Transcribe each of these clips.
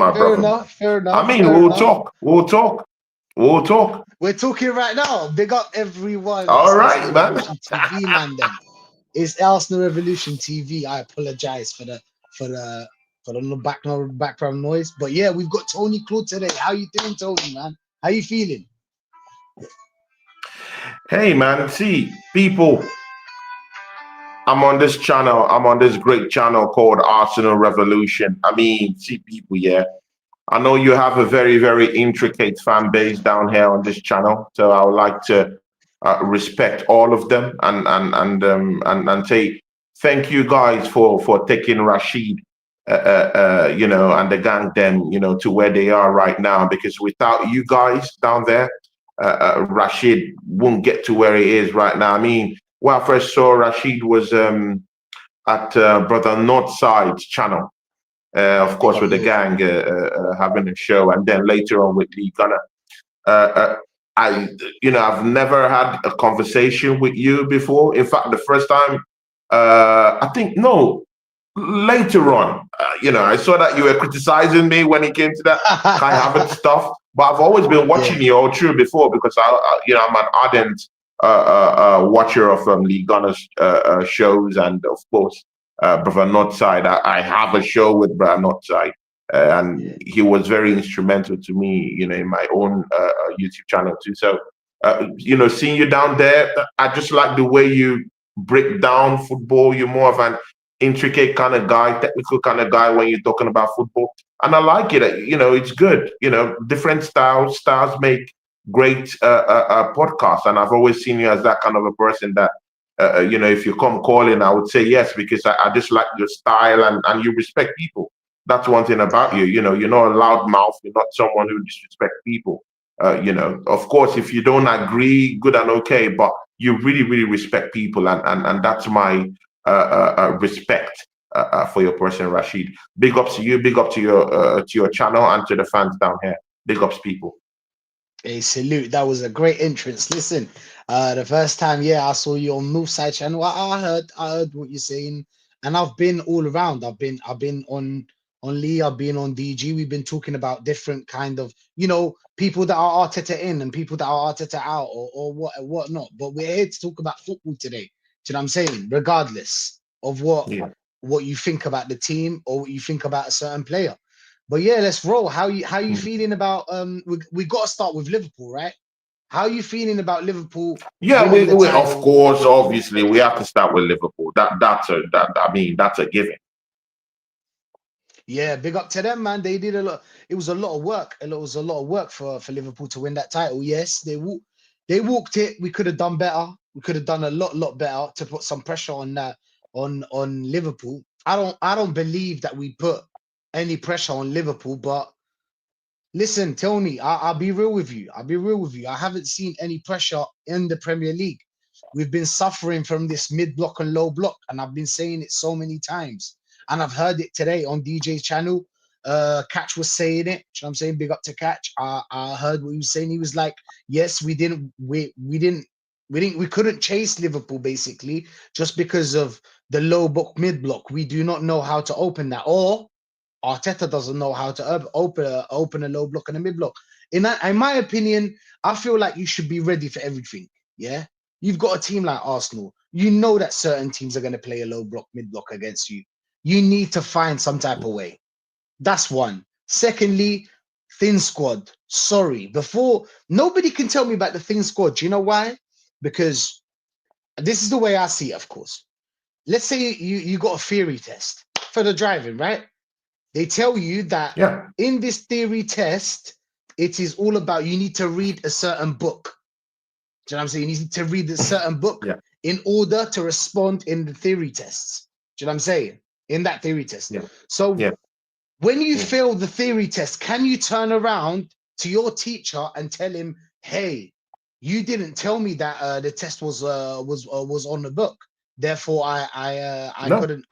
on, my Fair brother, man. enough. Fair I enough. mean, Fair we'll enough. talk. We'll talk. We'll talk. We're talking right now. Big up everyone. All It's right, Arsenal man. Revolution TV, man. Them. It's Arsenal Revolution TV. I apologize for the for the background noise. But yeah, we've got Tony Claude today. How you doing, Tony, man? How you feeling? Hey, man. See, people, I'm on this channel. I'm on this great channel called Arsenal Revolution. I mean, see, people, yeah. I know you have a very, very intricate fan base down here on this channel. So I would like to respect all of them and say thank you guys for taking Rashid, and the gang them, to where they are right now. Because without you guys down there, Rashid won't get to where he is right now. I mean, when I first saw Rashid was at Brother Northside's channel, of Big course, up with the North, gang man. having a show, and then later on with Lee Gunner. Uh, uh, I've never had a conversation with you before. In fact, the first time, I think, no, later on, I saw that you were criticizing me when it came to that Kai Havertz stuff. But I've always been Yeah. watching you all through before because I'm an ardent watcher of Lee Gunner's shows, and of course, Brother Northside. I have a show with Brother Northside, and Yeah. he was very instrumental to me, in my own YouTube channel too. So, seeing you down there, I just like the way you break down football. You're more of an intricate kind of guy, technical kind of guy when you're talking about football, and I like it. It's good. Different styles make great podcasts, and I've always seen you as that kind of a person that. If you come calling, I would say yes because I just like your style and you respect people. That's one thing about you. You're not a loud mouth. You're not someone who disrespects people. Of course, if you don't agree, good and okay, but you really, really respect people, and that's my respect for your person, Rashid. Big ups to you. Big up to your channel and to the fans down here. Big ups, people. Hey, salute. That was a great entrance. Listen, the first time, yeah, I saw you on Northside channel. I heard what you're saying, and I've been all around. I've been on Lee. I've been on DG. We've been talking about different kind of, people that are Arteta in and people that are Arteta out, or whatnot. But we're here to talk about football today. Do you know what I'm saying? Regardless of Yeah. what you think about the team or what you think about a certain player. But yeah, let's roll. How you Mm. feeling about we got to start with Liverpool, right? How you feeling about Liverpool Yeah, winning the we of title? course, obviously, we have to start with Liverpool. I mean, that's a given. Yeah, big up to them, man. They did a lot. It was a lot of work. It was a lot of work for Liverpool to win that title. Yes, they walked it. We could have done better. We could have done a lot better to put some pressure on that on Liverpool. I don't believe that we put any pressure on Liverpool, but listen, Tony, I'll be real with you. I'll be real with you. I haven't seen any pressure in the Premier League. We've been suffering from this mid block and low block, and I've been saying it so many times. And I've heard it today on DJ's channel. Catch was saying it. I'm saying big up to Catch. I heard what he was saying. He was like, yes, we couldn't chase Liverpool basically just because of the low block, mid block. We do not know how to open that, or Arteta doesn't know how to open a low block and a mid block. In my opinion, I feel like you should be ready for everything. Yeah, you've got a team like Arsenal. You know that certain teams are going to play a low block, mid block against you. You need to find some type of way. That's one. Secondly, thin squad. Sorry, before nobody can tell me about the thin squad. Do you know why? Because this is the way I see it. Of course, let's say you got a theory test for the driving, right? They tell you that Yeah, in this theory test, it is all about you need to read a certain book. Do you know what I'm saying? You need to read a certain book yeah, in order to respond in the theory tests. Do you know what I'm saying? In that theory test. yeah, So yeah. when you Mm. fail the theory test, can you turn around to your teacher and tell him, "Hey, you didn't tell me that the test was on the book. Therefore, No.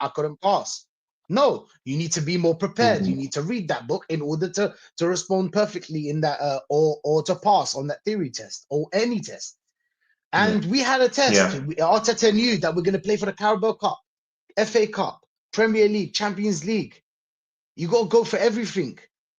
I couldn't pass." No, you need to be more prepared. You Mhm. need to read that book in order to respond perfectly in that or to pass on that theory test or any test. Yeah, And we had a test. yeah, Arteta knew that we're going to play for the Carabao Cup, FA Cup, Premier League, Champions League. You got to go for everything.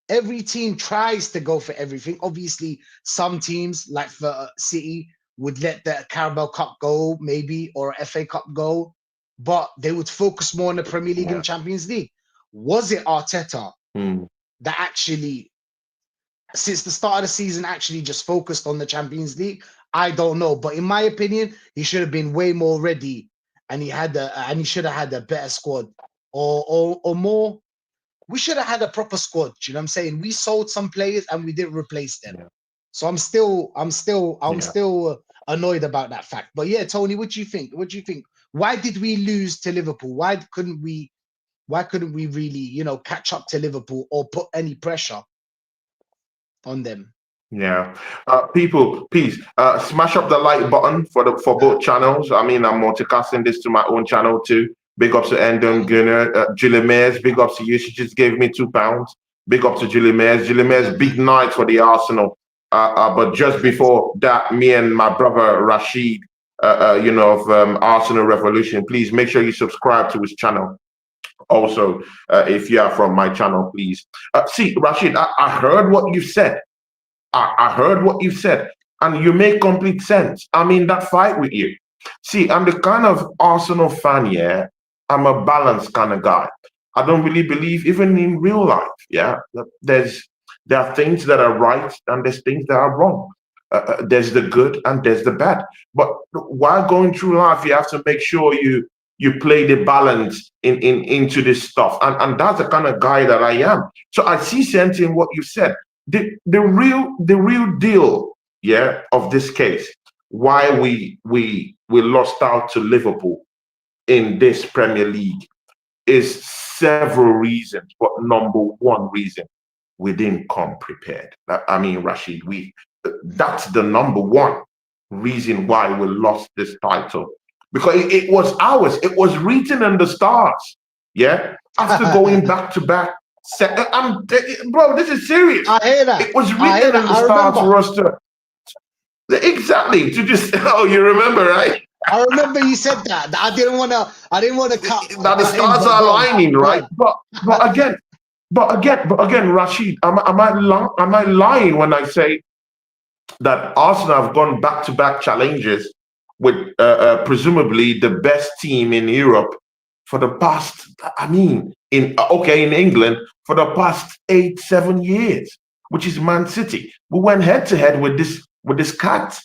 every team tries to go for everything. Obviously, some teams like for City would let the Carabao Cup go, maybe, or FA Cup go, but they would focus more on the Premier League Yeah. and Champions League. Was it Arteta Mm. that actually, since the start of the season, actually just focused on the Champions League? I don't know, but in my opinion, he should have been way more ready, and he should have had a better squad, or more. We should have had a proper squad. You know what I'm saying? We sold some players and we didn't replace them. Yeah. So I'm Yeah. still annoyed about that fact. But yeah, Tony, what do you think? What do you think? Why did we lose to Liverpool? Why couldn't we really, catch up to Liverpool or put any pressure on them? Yeah. People, please smash up the like button for both channels. I mean, I'm multicasting this to my own channel too. Big ups to Endon Gunner, Julie Mayers. Big ups to you. She just gave me £2. Big up to Julie Mayers. Julie Yeah, Mayers, big night for the Arsenal. But just before that, me and my brother Rashid, of Arsenal Revolution, please make sure you subscribe to his channel. Also, if you are from my channel, please. See, Rashid, I heard what you said. I heard what you said, and you make complete sense. I mean, that fight with you. See, I'm the kind of Arsenal fan, yeah. I'm a balanced kind of guy. I don't really believe, even in real life, yeah, there are things that are right and there's things that are wrong. There's the good and there's the bad. But while going through life, you have to make sure you play the balance into this stuff. And that's the kind of guy that I am. So I see sense in what you said. The real deal, yeah, of this case, why we lost out to Liverpool in this Premier League is several reasons, but number one reason, we didn't come prepared. I mean, Rashid, that's the number one reason why we lost this title, because it was ours. It was written in the stars. Yeah, after going back to back. Bro, this is serious. I hear that. It was I hear written in that. the I stars remember. for us to exactly to just. Oh, you remember, right? I remember you said that. I didn't want to Now the cut in, stars but are go on. aligning, Go right? on. But again, Rashid, am I lying when I say that Arsenal have gone back to back challenges with presumably the best team in Europe for the past? I mean, in England for the past 8-7 years, which is Man City. We went head to head with this cat.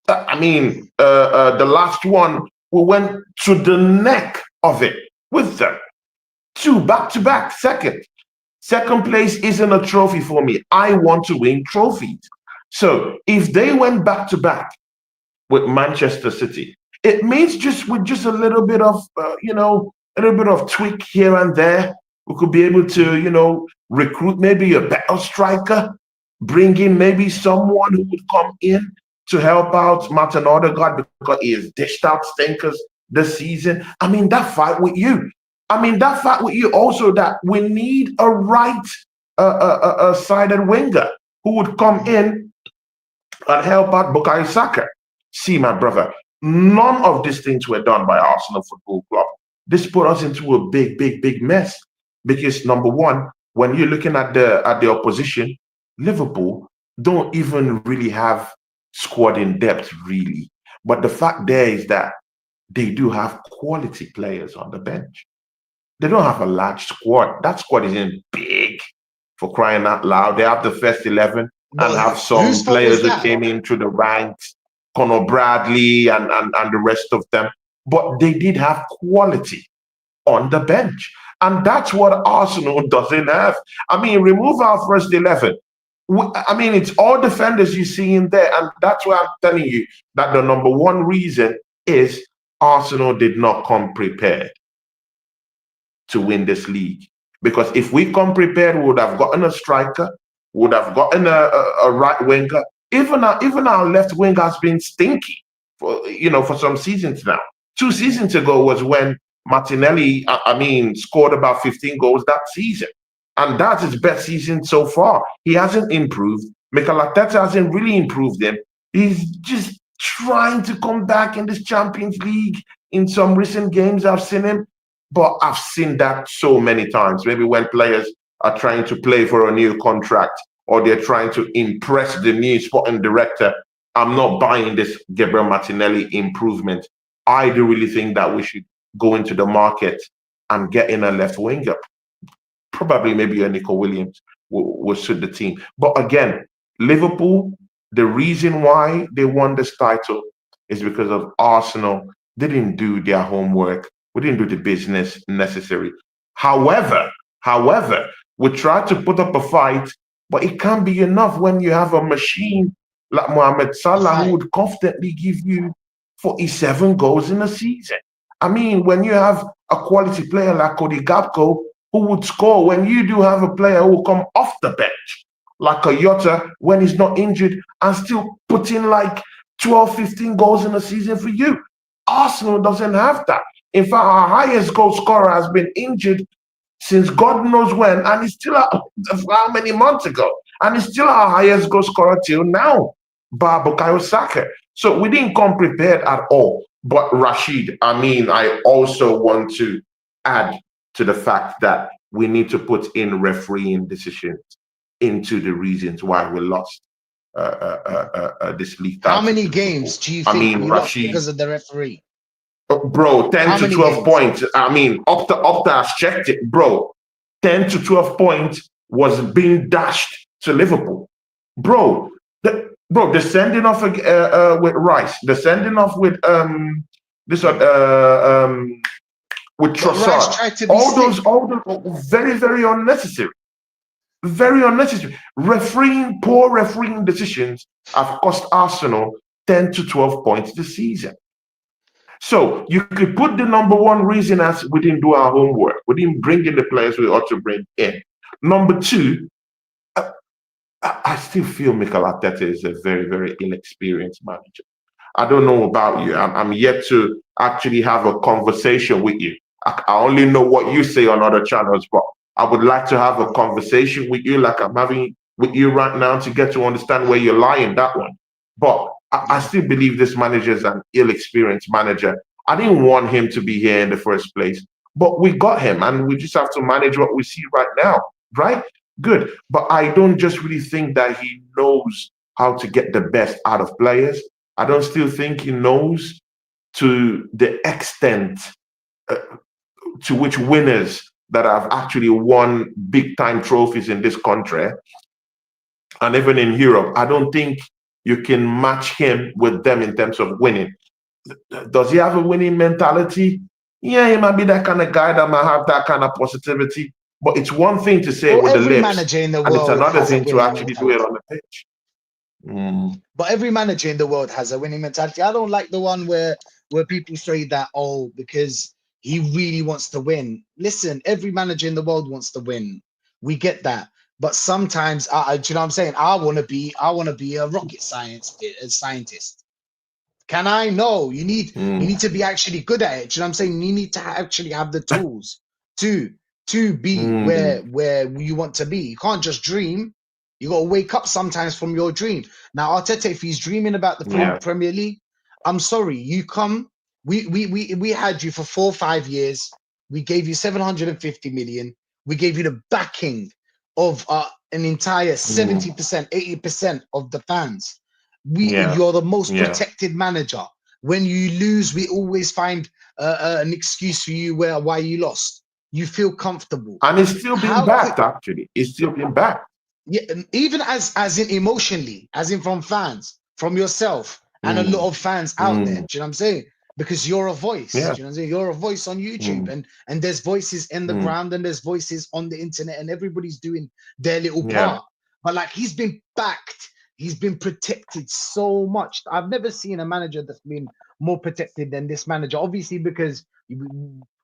I mean, the last one, we went to the neck of it with them. Two back to back, second. Second place isn't a trophy for me. I want to win trophies. So if they went back to back with Manchester City, it means just with just a little bit of, a little bit of tweak here and there, we could be able to, recruit maybe a better striker, bring in maybe someone who would come in to help out Martin Odegaard because he has dished out stinkers this season. I mean, that fight with you. Also that we need a right sided winger who would come in and help out Bukayo Saka. See, my brother, none of these things were done by Arsenal Football Club. This put us into a big, big, big mess. Because number one, when you're looking at the opposition, Liverpool don't even really have squad in depth, really. But the fact there is that they do have quality players on the bench. They don't have a large squad. That squad isn't big, for crying out loud. They have the first 11 and But have whose some fault was players who that? came in through the ranks, Conor Bradley and the rest of them. But they did have quality on the bench. And that's what Arsenal doesn't have. I mean, remove our first 11. I mean, it's all defenders you see in there. And that's why I'm telling you that the number one reason is Arsenal did not come prepared to win this league. Because if we come prepared, we would have gotten a striker, would have gotten a right winger. Even our left wing has been stinky for some seasons now. 2 seasons ago was when Martinelli, scored about 15 goals that season. And that's his best season so far. He hasn't improved. Mikel Arteta hasn't really improved him. He's just trying to come back in this Champions League. In some recent games, I've seen him. But I've seen that so many times. Maybe when players are trying to play for a new contract or they're trying to impress the new sporting director, I'm not buying this Gabriel Martinelli improvement. I do really think that we should go into the market and get in a left winger. Probably maybe a Nico Williams will suit the team. But again, Liverpool, the reason why they won this title is because of Arsenal. They didn't do their homework. We didn't do the business necessary. However, we tried to put up a fight, but it can't be enough when you have a machine like Mohamed Salah who would confidently give you 47 goals in a season. I mean, when you have a quality player like Cody Gakpo who would score, when you do have a player who will come off the bench like a Yota when he's not injured and still put in like 12, 15 goals in a season for you. Arsenal doesn't have that. In fact, our highest goal scorer has been injured since God knows when, and he's still how many months ago, and he's still our highest goal scorer till now, Bukayo Saka. So we didn't come prepared at all. But Rashid, I mean, I also want to add to the fact that we need to put in refereeing decisions into the reasons why we lost this league. How many games do you think we lost because of the referee? Bro, 10 to 12 points. I mean, Opta has checked it, bro. 10 to 12 points was being dashed to Liverpool. Bro, the sending off with Rice, the sending off with this one with Trossard. All those very, very unnecessary. Very unnecessary. Poor refereeing decisions have cost Arsenal 10 to 12 points this season. So you could put the number one reason as we didn't do our homework. We didn't bring in the players we ought to bring in. Number two, I still feel Mikel Arteta is a very, very inexperienced manager. I don't know about you. I'm yet to actually have a conversation with you. I only know what you say on other channels, but I would like to have a conversation with you like I'm having with you right now to get to understand where you lie in that one. But I still believe this manager is an ill-experienced manager. I didn't want him to be here in the first place, but we got him and we just have to manage what we see right now, right? Good. But I don't just really think that he knows how to get the best out of players. I don't still think he knows to the extent to which winners that have actually won big-time trophies in this country and even in Europe, I don't think you can match him with them in terms of winning. Does he have a winning mentality? Yeah, he might be that kind of guy that might have that kind of positivity. But it's one thing to say it with the lips, and it's another thing to actually do it on the pitch. But every manager in the world has a winning mentality. I don't like the one where people say that, oh, because he really wants to win. Listen, every manager in the world wants to win. We get that. But sometimes, do you know what I'm saying? I want to be a rocket scientist. Can I? No. You need to be actually good at it. Do you know what I'm saying? You need to actually have the tools to be where you want to be. You can't just dream. You got to wake up sometimes from your dream. Now, Arteta, if he's dreaming about the Premier League, I'm sorry. You come. We had you for 4 or 5 years. We gave you 750 million. We gave you the backing of an entire 70%, 80% of the fans. You're the most protected manager. When you lose, we always find an excuse for you why you lost. You feel comfortable, and it's still being backed. Actually, it's still being backed. Yeah, even as in emotionally, as in from fans, from yourself, and a lot of fans out there. Do you know what I'm saying? Because you're a voice. Do you know what I'm saying? You're a voice on YouTube, and there's voices in the ground, and there's voices on the internet, and everybody's doing their little part. But like, he's been backed. He's been protected so much. I've never seen a manager that's been more protected than this manager. Obviously, because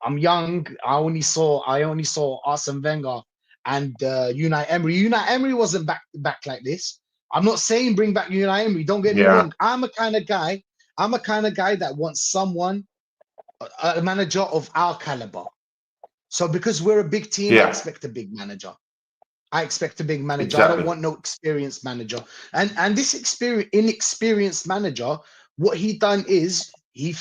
I'm young. I only saw Arsene Wenger and Unai Emery. Unai Emery wasn't back like this. I'm not saying bring back Unai Emery. Don't get me wrong. I'm a kind of guy that wants a manager of our caliber. So because we're a big team, I expect a big manager. Exactly. I don't want no experienced manager. And this inexperienced manager, what he done is he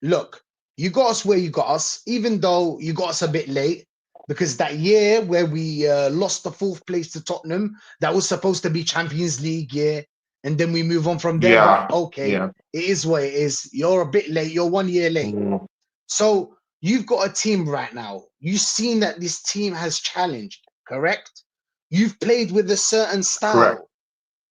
look, you got us where you got us, even though you got us a bit late. because that year where we lost the 4th place to Tottenham, that was supposed to be Champions League year, and then we move on from there. Yeah, But okay, yeah. it is what it is. You're a bit late. You're 1 year late. Mm, So you've got a team right now. You've seen that this team has challenged, correct? You've played with a certain correct. style.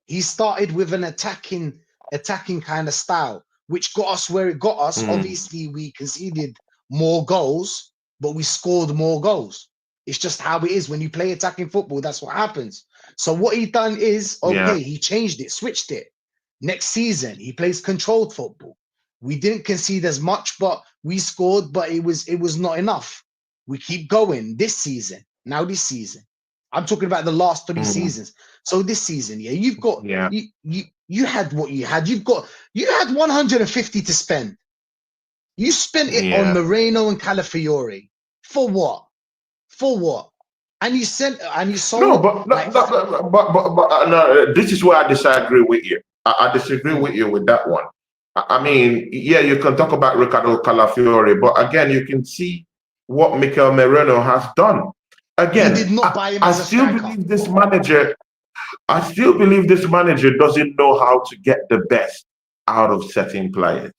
He started with an attacking kind of style, which got us where it got us. Mm, Obviously, we conceded more goals, but we scored more goals. It's just how it is when you play attacking football. That's what happens. So what he done is yeah. okay. He changed it, switched it. Next season, he plays controlled football. We didn't concede as much, but we scored. But it was not enough. We keep going this season. Now this season, I'm talking about the last 3 Mm, seasons. So this season, yeah, you've got yeah. you had what you had. You had 150 to spend. You spent it on Yeah. Moreno and Calafiore. For what? For what? And you No, sold but like no, this is where I disagree with you. I disagree mm, with you with that one. I mean, yeah, you can talk about Ricardo Calafiore, but again, you can see what Mikel Merino has done. he did Again, not buy him I as a still striker. believe this manager. I still believe this manager doesn't know how to get the best out of certain players.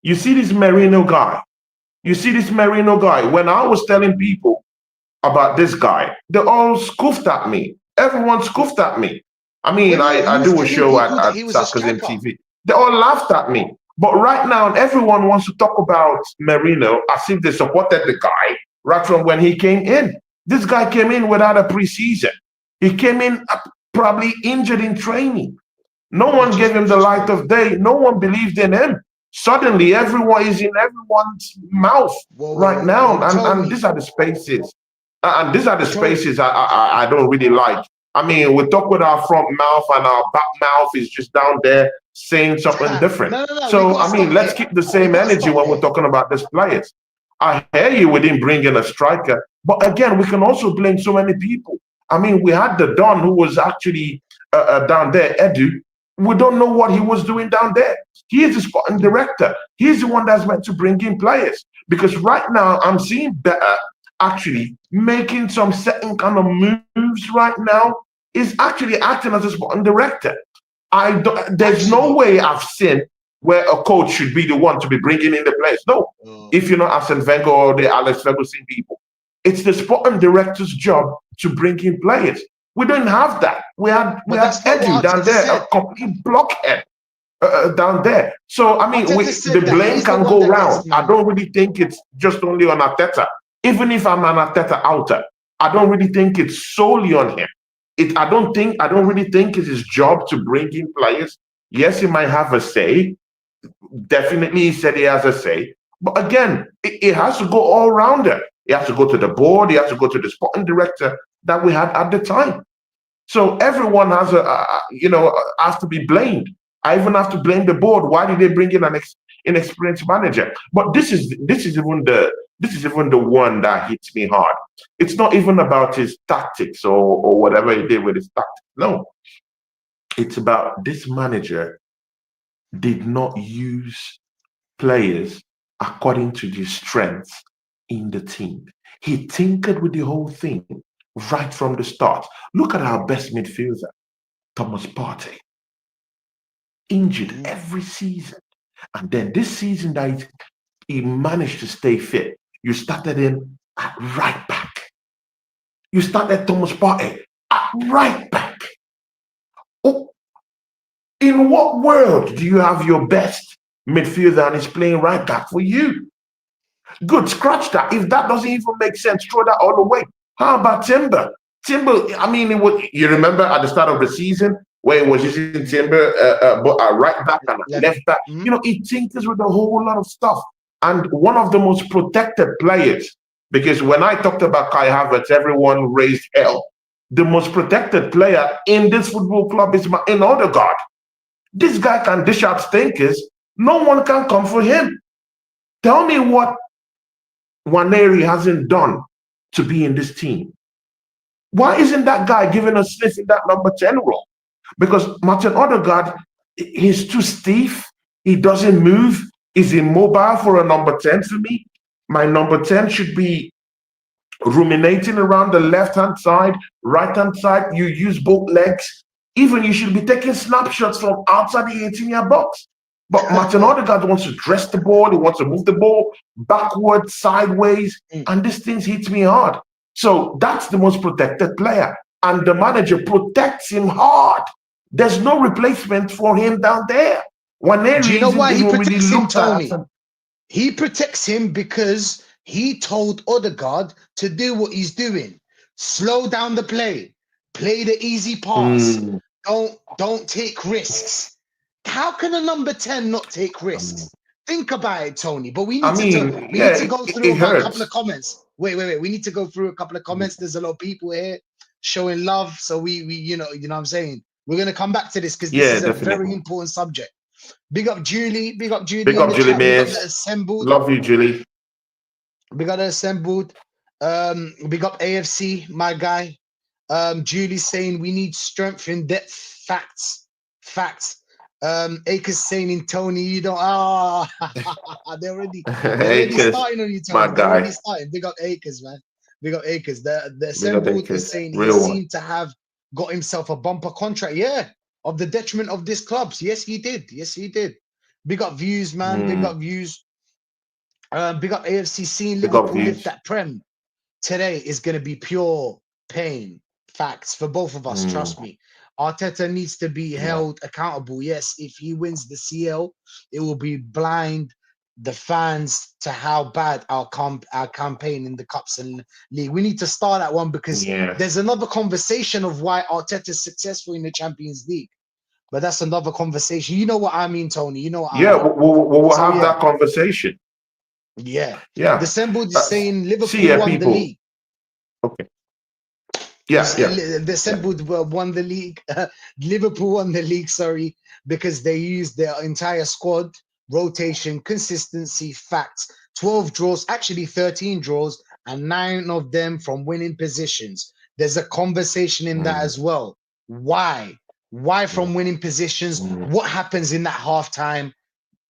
You see this Merino guy. You see this Merino guy. When I was telling people about this guy, they all scoffed at me. Everyone scoffed at me. I mean, Wait, wait, wait. He I was do a telling show people that at he was a Sarkozy striker. TV. They all laughed at me. But right now, everyone wants to talk about Merino as if they supported the guy right from when he came in. This guy came in without a preseason. He came in probably injured in training. No one gave him Which the is light of crazy. day. No one believed in him. Suddenly, everyone is in everyone's mouth Whoa, whoa, right whoa, now, whoa, and Toby, these are the spaces. And these are the Toby. spaces I don't really like. I mean, we talk with our front mouth and our back mouth is just down there saying something different. No, no, no. We So, gotta I mean, stop let's there. keep the We same gotta energy stop when we're there. talking about these players. I hear you, we didn't bring in a striker, but again, we can also blame so many people. I mean, we had the Don who was actually down there, Edu. We don't know what he was doing down there. He is the sporting director. He's the one that's meant to bring in players. Because right now, I'm seeing better actually making some certain kind of moves right now is actually acting as a sporting director. There's no Actually, way I've seen where a coach should be the one to be bringing in the players. No, uh, if you're not Arsene Wenger or the Alex Ferguson people, it's the sporting director's job to bring in players. We don't have that. We but had that's not Edu what down Arteta there, a said. complete blockhead down there. So I mean, Arteta the said that blame he's the can one go that gets round. I man. don't really think it's just only on Arteta. Even if I'm an Arteta outer, I don't really think it's solely on him. I don't really think it's his job to bring in players. Yes, he might have a say. Definitely, he said he has a say. But again, it has to go all rounder. It has to go to the board. It has to go to the sporting director that we had at the time. So everyone has has to be blamed. I even have to blame the board. Why did they bring in an inexperienced manager? But this is even the one that hits me hard. It's not even about his tactics or whatever he did with his tactics. No, it's about this manager did not use players according to the strengths in the team. He tinkered with the whole thing right from the start. Look at our best midfielder, Thomas Partey, injured Mhm. every season. And then this season that he managed to stay fit, you started him at right back. You started Thomas Partey at right back. Oh, in what world do you have your best midfielder and he's playing right back for you? Good, scratch that. If that doesn't even make sense, throw that all away. How about Timber? Timber, I mean, you remember at the start of the season where he was using Timber, but right back and left Left. back. Mhm. He tinkers with a whole lot of stuff. And one of the most protected players, because when I talked about Kai Havertz, everyone raised hell. The most protected player in this football club is in Odegaard. This guy can dish out stinkers. No one can come for him. Tell me what Waneri hasn't done to be in this team. Why isn't that guy giving a sniff in that number 10 role? Because Martin Odegaard, he's too stiff. He doesn't move. He's immobile for a number 10 for me. My number 10 should be ruminating around the left-hand side, right-hand side. You use both legs. Even you should be taking snapshots from outside the 18-yard box. But Martin Odegaard wants to dress the ball. He wants to move the ball backwards, sideways, and these things hit me hard. So that's the most protected player. And the manager protects him hard. There's no replacement for him down there. Do you know why he even really protects him, looked at. Tony? He protects him because he told Odegaard to do what he's doing. Slow down the play. Play the easy pass. Don't take risks. How can a number 10 not take risks? Think about it, Tony. But we need to go through a couple of comments. Wait. We need to go through a couple of comments. There's a lot of people here showing love. So we you know what I'm saying? We're gonna come back to this because this is a very important subject. Big up Julie. Big up Julie. Big up Julie Mears. Assembled. Love you, Julie. Big up the assembled. Big up AFC, my guy. Julie's saying we need strength in depth. Facts. Akers saying in Tony, you don't. They're already starting on you, Tony. My guy. They're already starting. Big up Akers, man. Big up Akers. The assembled is saying he seemed to have got himself a bumper contract. Yeah, of the detriment of this clubs. Yes, he did. Big up views, man. Big up views. Big up AFC. Seeing Liverpool lift that prem today is going to be pure pain. Facts for both of us. Trust me. Arteta needs to be held accountable. Yes, if he wins the CL, it will be blind the fans to how bad our campaign in the cups and league. We need to start that one because there's another conversation of why Arteta is successful in the Champions League. But that's another conversation. You know what I mean, Tony. You know what I mean. We'll have that conversation. Yeah. December is saying Liverpool won the league. Okay. December won the league. Liverpool won the league, sorry, because they used their entire squad, rotation, consistency, facts. 12 draws, actually 13 draws, and 9 of them from winning positions. There's a conversation in that as well. Why? Why from winning positions? What happens in that halftime?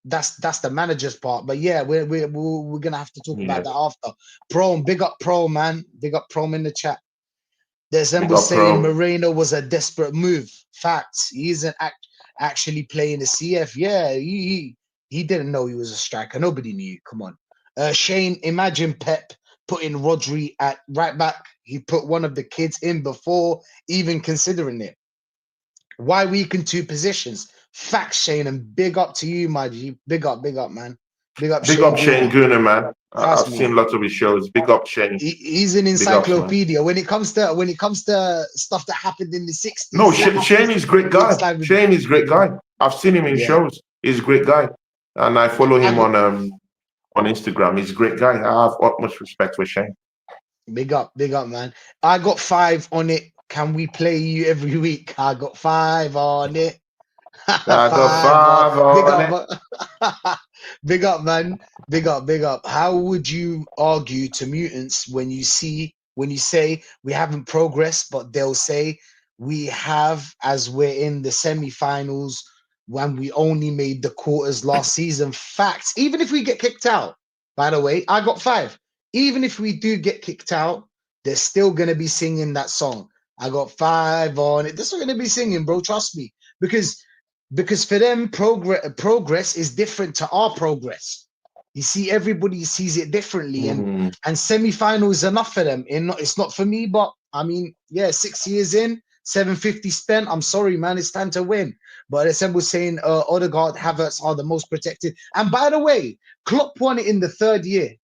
That's the manager's part. But yeah, we're gonna have to talk about that after. Pro, big up Pro, man. Big up Pro in the chat. There's somebody saying Moreno was a desperate move. Facts. He isn't actually playing the CF. Yeah, he didn't know he was a striker. Nobody knew. Come on. Shane, imagine Pep putting Rodri at right back. He put one of the kids in before even considering it. Why weaken 2 positions? Facts, Shane, and big up to you, my G. Big up, man. Big up Shane Gooner, man. I've seen lots of his shows. Big up Shane. He's an encyclopedia when it comes to stuff that happened in the 60s. No, Shane is a great guy. Shane is a great guy. I've seen him in shows. He's a great guy, and I follow him on Instagram. He's a great guy. I have utmost respect for Shane. Big up, man. I got 5 on it. Can we play you every week? I got 5 on it. I got 5 on it. Big up, man. Big up. How would you argue to mutants when you say we haven't progressed, but they'll say we have, as we're in the semi-finals when we only made the quarters last season? Facts. Even if we get kicked out, by the way, I got 5. Even if we do get kicked out, they're still gonna be singing that song. I got 5 on it. They're still gonna be singing, bro. Trust me, because for them, progress is different to our progress. You see, everybody sees it differently, and semi-final is enough for them. It's not for me, but I mean, 6 years in, 750 spent. I'm sorry, man. It's time to win. But Assemble saying Odegaard, Havertz are the most protected. And by the way, Klopp won it in the 3rd year.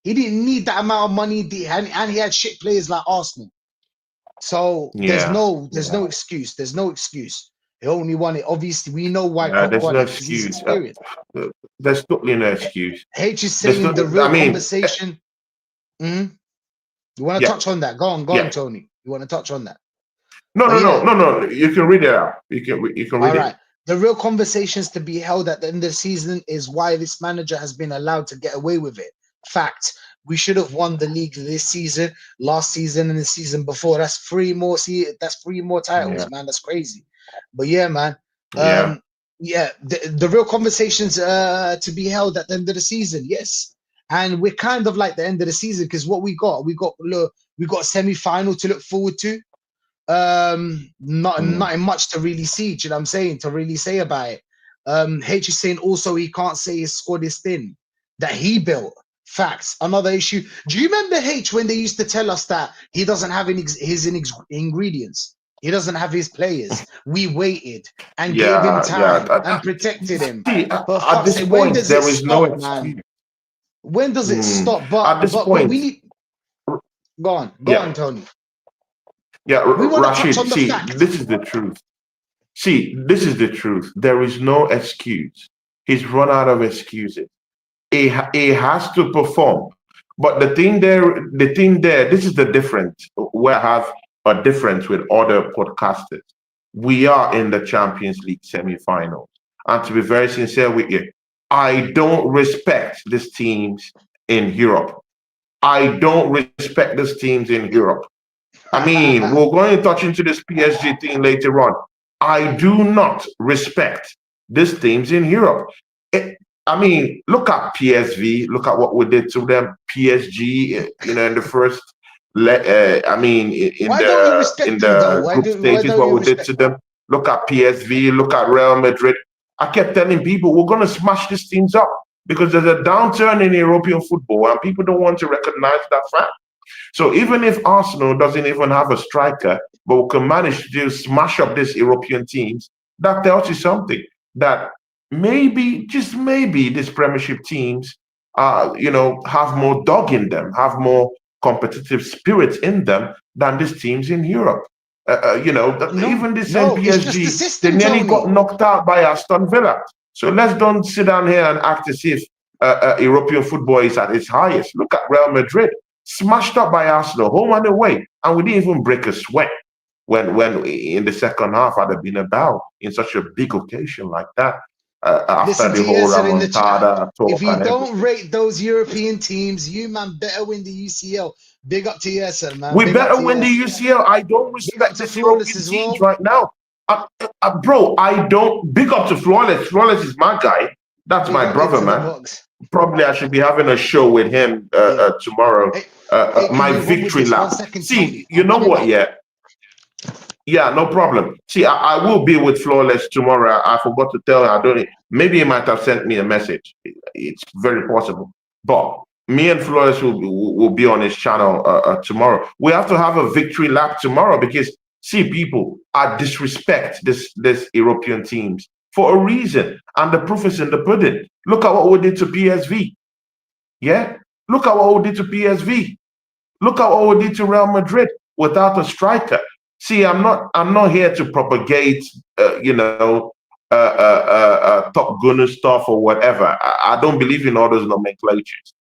He didn't need that amount of money, and he had shit players like Arsenal. So there's no excuse. There's no excuse. He only won it. Obviously, we know why. There's no excuse. There's totally no excuse. H is saying the real conversation. You want to touch on that? Go on, Tony. You want to touch on that? No. You can read it out. You can read it. All right. The real conversations to be held at the end of the season is why this manager has been allowed to get away with it. Fact. We should have won the league this season, last season, and the season before. That's 3 more. That's 3 more titles, man. That's crazy. But yeah, man. The real conversations to be held at the end of the season. Yes. and we're kind of like the end of the season because what we got semi-final to look forward to. Not much to really see. Do you know what I'm saying? To really say about it. H is saying also he can't say his squad is thin that he built. Facts. Another issue. Do you remember H when they used to tell us that he doesn't have his ingredients? He doesn't have his players. We waited and gave him time and protected him. See, For at fuck's this sake, when point, does it there is no stop, man? excuse. When does it stop? At this But point, we need. Go on, yeah, Tony. yeah, We want to touch Rashid. on the See, facts. this is the truth. See, this is the truth. There is no excuse. He's run out of excuses. He has to perform. But the thing there, this is the difference. Where I have a difference with other podcasters. We are in the Champions League semi-finals. And to be very sincere with you, I don't respect these teams in Europe. I don't respect these teams in Europe. I mean, we're going to touch into this PSG thing later on. I do not respect these teams in Europe. I mean, look at PSV. Look at what we did to them. PSG, in the first. I mean, Why don't you respect in them though? the group Why stages, don't what you we did respect to them? them. Look at PSV. Look at Real Madrid. I kept telling people we're going to smash these teams up because there's a downturn in European football, and people don't want to recognize that fact. So even if Arsenal doesn't even have a striker, but we can manage to smash up these European teams, that tells you something that maybe, just maybe, these Premiership teams, have more dog in them, have more competitive spirit in them than these teams in Europe. Even this No, it's just the PSG, they system, nearly got Tony. knocked out by Aston Villa. So let's don't sit down here and act as if European football is at its highest. Look at Real Madrid, smashed up by Arsenal, home and away, and we didn't even break a sweat when in the second half at the Bernabeu in such a big occasion like that. After Listen the to whole Yasser in the chat. remontada If talk you and don't everything. rate those European teams, you man better win the UCL. Big up to Yasser, man. We Big up better to win the Yasser. UCL. I don't Big up respect to these Flawless European as teams well. right now. Bro, I don't. Big up to Flawless. Flawless is my guy. That's Big my up brother, into the man. box. Probably I should be having a show with him Yeah. tomorrow. Hey, can My you run with victory this 1 lap. second, See, Tony? you I'm know coming what? back. Yeah, no problem. See, I will be with Flawless tomorrow. I forgot to tell her. I don't. Maybe he might have sent me a message. It's very possible. But me and Flawless will be on his channel tomorrow. We have to have a victory lap tomorrow because see, people are disrespect this European teams for a reason, and the proof is in the pudding. Look at what we did to PSV. Yeah, look at what we did to PSV. Look at what we did to Real Madrid without a striker. See, I'm not here to propagate, top gunner stuff or whatever. I don't believe in all those nomenclatures.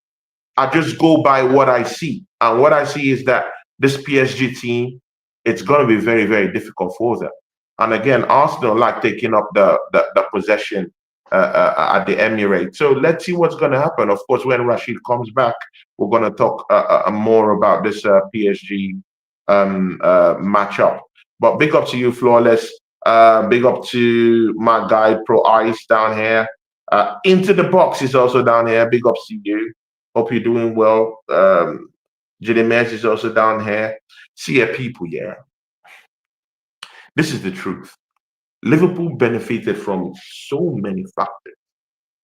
I just go by what I see, and what I see is that this PSG team, it's going to be very, very difficult for them. And again, Arsenal like taking up the possession at the Emirates. So let's see what's going to happen. Of course, when Rashid comes back, we're going to talk more about this PSG matchup. But big up to you, Flawless. Big up to my guy, Pro Ice, down here. Into the Box is also down here. Big up to you. Hope you're doing well. Jimenez is also down here. See ya, people, yeah. This is the truth. Liverpool benefited from so many factors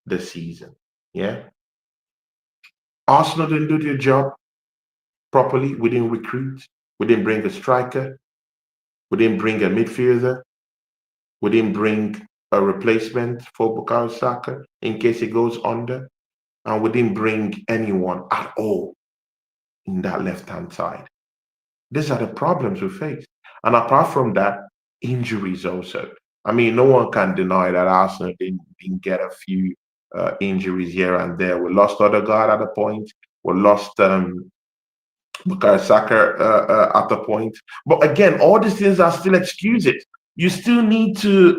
this season. Yeah. Arsenal didn't do their job properly. We didn't recruit. We didn't bring a striker. We didn't bring a midfielder. We didn't bring a replacement for Bukayo Saka in case it goes under. And we didn't bring anyone at all in that left-hand side. These are the problems we face. And apart from that, injuries also. I mean, no one can deny that Arsenal didn't get a few injuries here and there. We lost Odegaard at a point. We lost Bukayo Saka at the point. But again, all these things are still excuses. You still need to,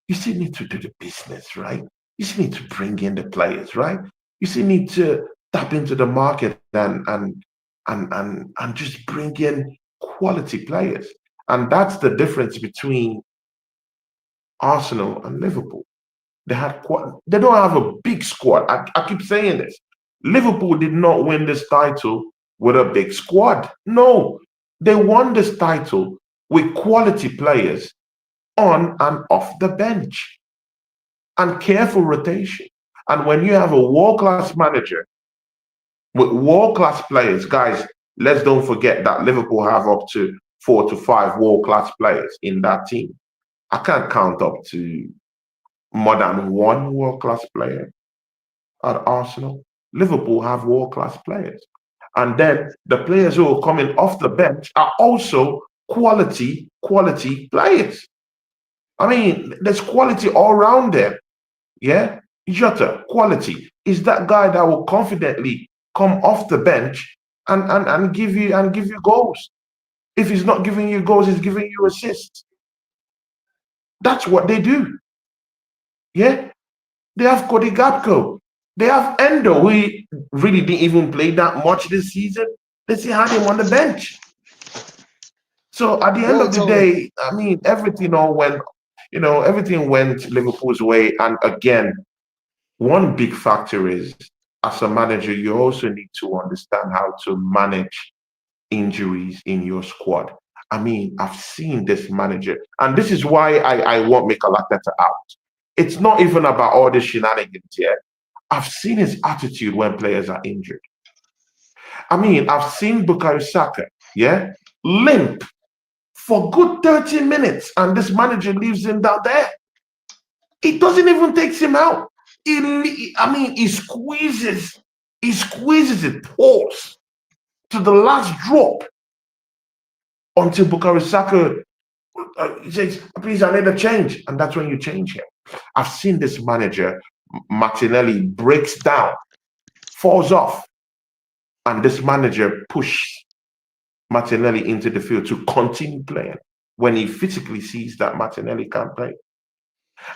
you still need to do the business, right? You still need to bring in the players, right? You still need to tap into the market and just bring in quality players. And that's the difference between Arsenal and Liverpool. They don't have a big squad. I keep saying this. Liverpool did not win this title with a big squad. No, they won this title with quality players on and off the bench and careful rotation. And when you have a world-class manager with world-class players, guys, let's don't forget that Liverpool have up to 4 to 5 world-class players in that team. I can't count up to more than one world-class player at Arsenal. Liverpool have world-class players. And then the players who are coming off the bench are also quality players. I mean, there's quality all around there. Yeah? Jota, quality. Is that guy that will confidently come off the bench and give you goals. If he's not giving you goals, he's giving you assists. That's what they do. Yeah? They have Cody Gakpo. They have Endo, who really didn't even play that much this season. They still had him on the bench. So at the end of the day, I mean, everything went Liverpool's way. And again, one big factor is, as a manager, you also need to understand how to manage injuries in your squad. I mean, I've seen this manager, and this is why I want Mikel Arteta out. It's not even about all the shenanigans here. I've seen his attitude when players are injured. I mean, I've seen Bukayo Saka, limp for good 30 minutes, and this manager leaves him down there. He doesn't even take him out. He squeezes it, pulls to the last drop until Bukayo Saka says, please, I need a change. And that's when you change him. I've seen this manager, Martinelli, breaks down, falls off, and this manager pushes Martinelli into the field to continue playing when he physically sees that Martinelli can't play.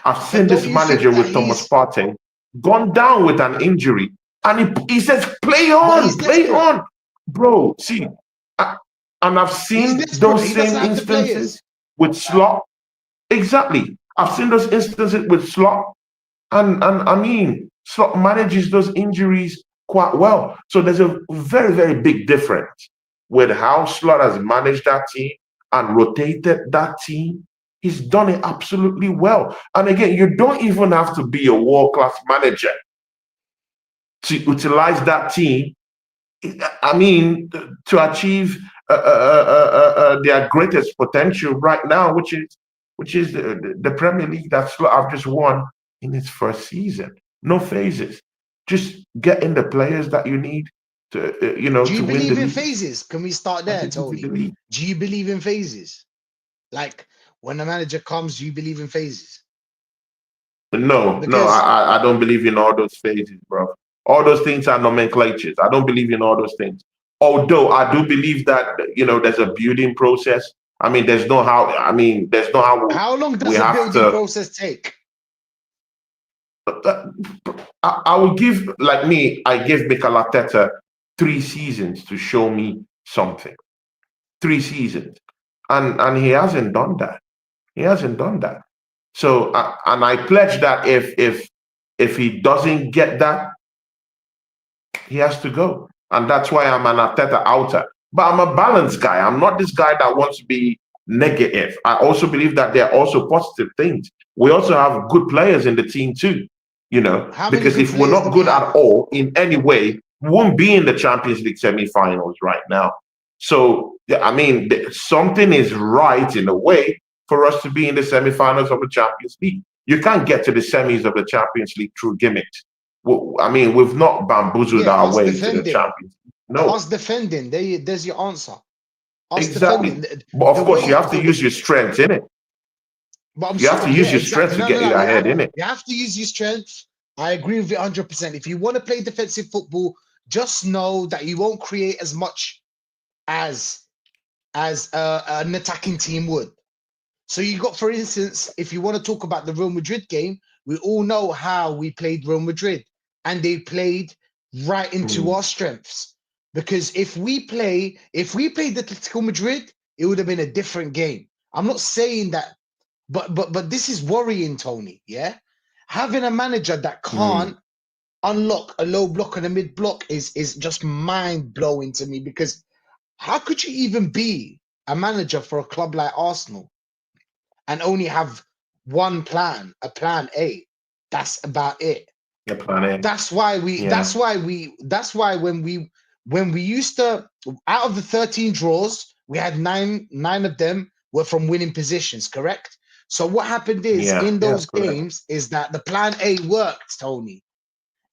I've seen this manager with Thomas Partey gone down with an injury, and he says, play on. Bro, see, and I've seen those same instances with Slot. Exactly. I've seen those instances with Slot. And I mean, Slot manages those injuries quite well. So there's a very, very big difference with how Slot has managed that team and rotated that team. He's done it absolutely well. And again, you don't even have to be a world-class manager to utilize that team. I mean, to achieve their greatest potential right now, which is the Premier League that I've just won in its first season. No phases, just getting the players that you need to, Do you believe in phases? Can we start there, Tony? Do you believe in phases? Like when a manager comes, do you believe in phases? No, I don't believe in all those phases, bro. All those things are nomenclatures. I don't believe in all those things. Although I do believe that there's a building process. I mean, there's no how. How long does a building process take? I will give, I give Mikel Arteta 3 seasons to show me something. 3 seasons, and he hasn't done that. He hasn't done that. So, and I pledge that if he doesn't get that, he has to go. And that's why I'm an Arteta outer. But I'm a balanced guy. I'm not this guy that wants to be negative. I also believe that there are also positive things. We also have good players in the team too, because if we're not good at all in any way, we won't be in the Champions League semi-finals right now. So, I mean, something is right in a way for us to be in the semi-finals of the Champions League. You can't get to the semis of the Champions League through gimmicks. I mean, we've not bamboozled our way to the Champions League. No. Us defending, there's your answer. Exactly. But of course, you have to use your strength, innit? You have to use your strength to get you ahead, innit? You have to use your strength. I agree with you 100%. If you want to play defensive football, just know that you won't create as much as an attacking team would. So you got, for instance, if you want to talk about the Real Madrid game, we all know how we played Real Madrid, and they played right into our strengths. Because if we played Atletico Madrid, it would have been a different game. I'm not saying that, but this is worrying, Tony. Yeah, having a manager that can't unlock a low block and a mid block is just mind blowing to me, because how could you even be a manager for a club like Arsenal and only have one plan, a plan A? That's about it. The plan A. That's why Yeah. that's why when we used to, out of the 13 draws, we had nine of them were from winning positions, correct? So what happened is Yeah. in Yeah. those Correct. games is that the plan A worked, Tony.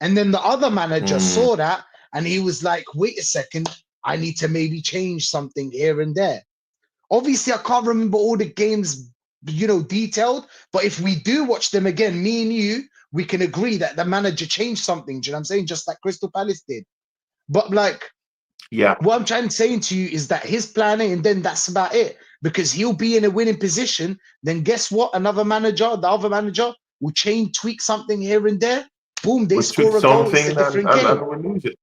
And then the other manager Mm. saw that and he was like, wait a second, I need to maybe change something here and there. Obviously, I can't remember all the games, detailed, but if we do watch them again, me and you, we can agree that the manager changed something. Do you know what I'm saying? Just like Crystal Palace did. But like, Yeah. what I'm trying to say to you is that his planning, and then that's about it. Because he'll be in a winning position. Then guess what? The other manager will change, tweak something here and there. Boom, they We took score a goal. It's something a different and game. we lose it.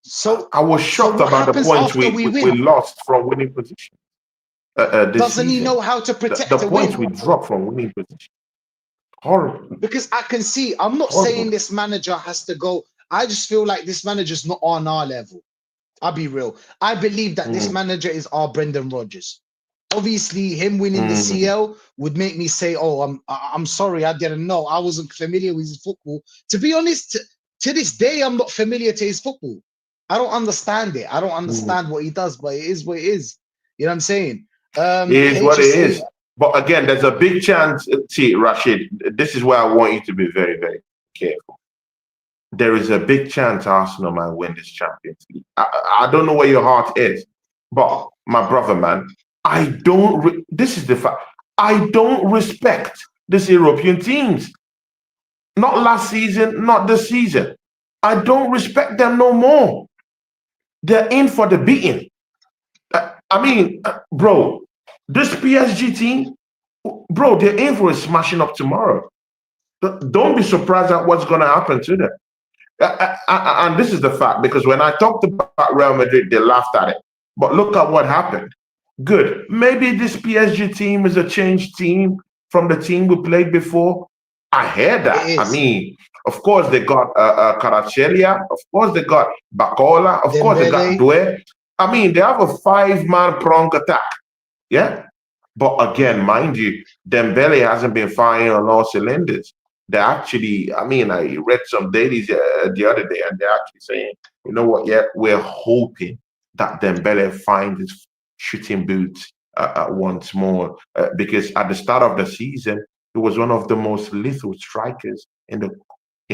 So, I was so shocked what about the happens points after we, we we, we win? lost from winning position this Doesn't he season. know how to The protect a points win? we dropped from winning position. Horrible. Because I can see, I'm not saying Horrible. this manager has to go. I just feel like this manager's not on our level. I'll be real. I believe that this Mm. manager is our Brendan Rodgers. Obviously, him winning the Mm. CL would make me say, "Oh, I'm sorry, I didn't know. I wasn't familiar with his football." To be honest, to this day, I'm not familiar to his football. I don't understand it. I don't Mm. understand what he does, but it is what it is. You know what I'm saying? It is what it HSA. is. But again, there's a big chance, see, Rashid, this is where I want you to be very, very careful. There is a big chance Arsenal might win this Champions League. I don't know where your heart is, but my brother, man, this is the fact. I don't respect these European teams. Not last season, not this season. I don't respect them no more. They're in for the beating. Bro, this PSG team, bro, they're in for a smashing up tomorrow. Don't be surprised at what's going to happen to them. And this is the fact, because when I talked about Real Madrid, they laughed at it. But look at what happened. Good. Maybe this PSG team is a changed team from the team we played before. I hear It that. is Of course, they got Kvaratskhelia. Of course, they got Bacola. Of course, they got Dembele. Doué. They have a five-man prong attack. Yeah. But again, mind you, Dembele hasn't been firing on all cylinders. They're actually, I read some dailies the other day, and they're actually saying, you know what? Yeah, we're hoping that Dembele finds his shooting boots once more, because at the start of the season, he was one of the most lethal strikers in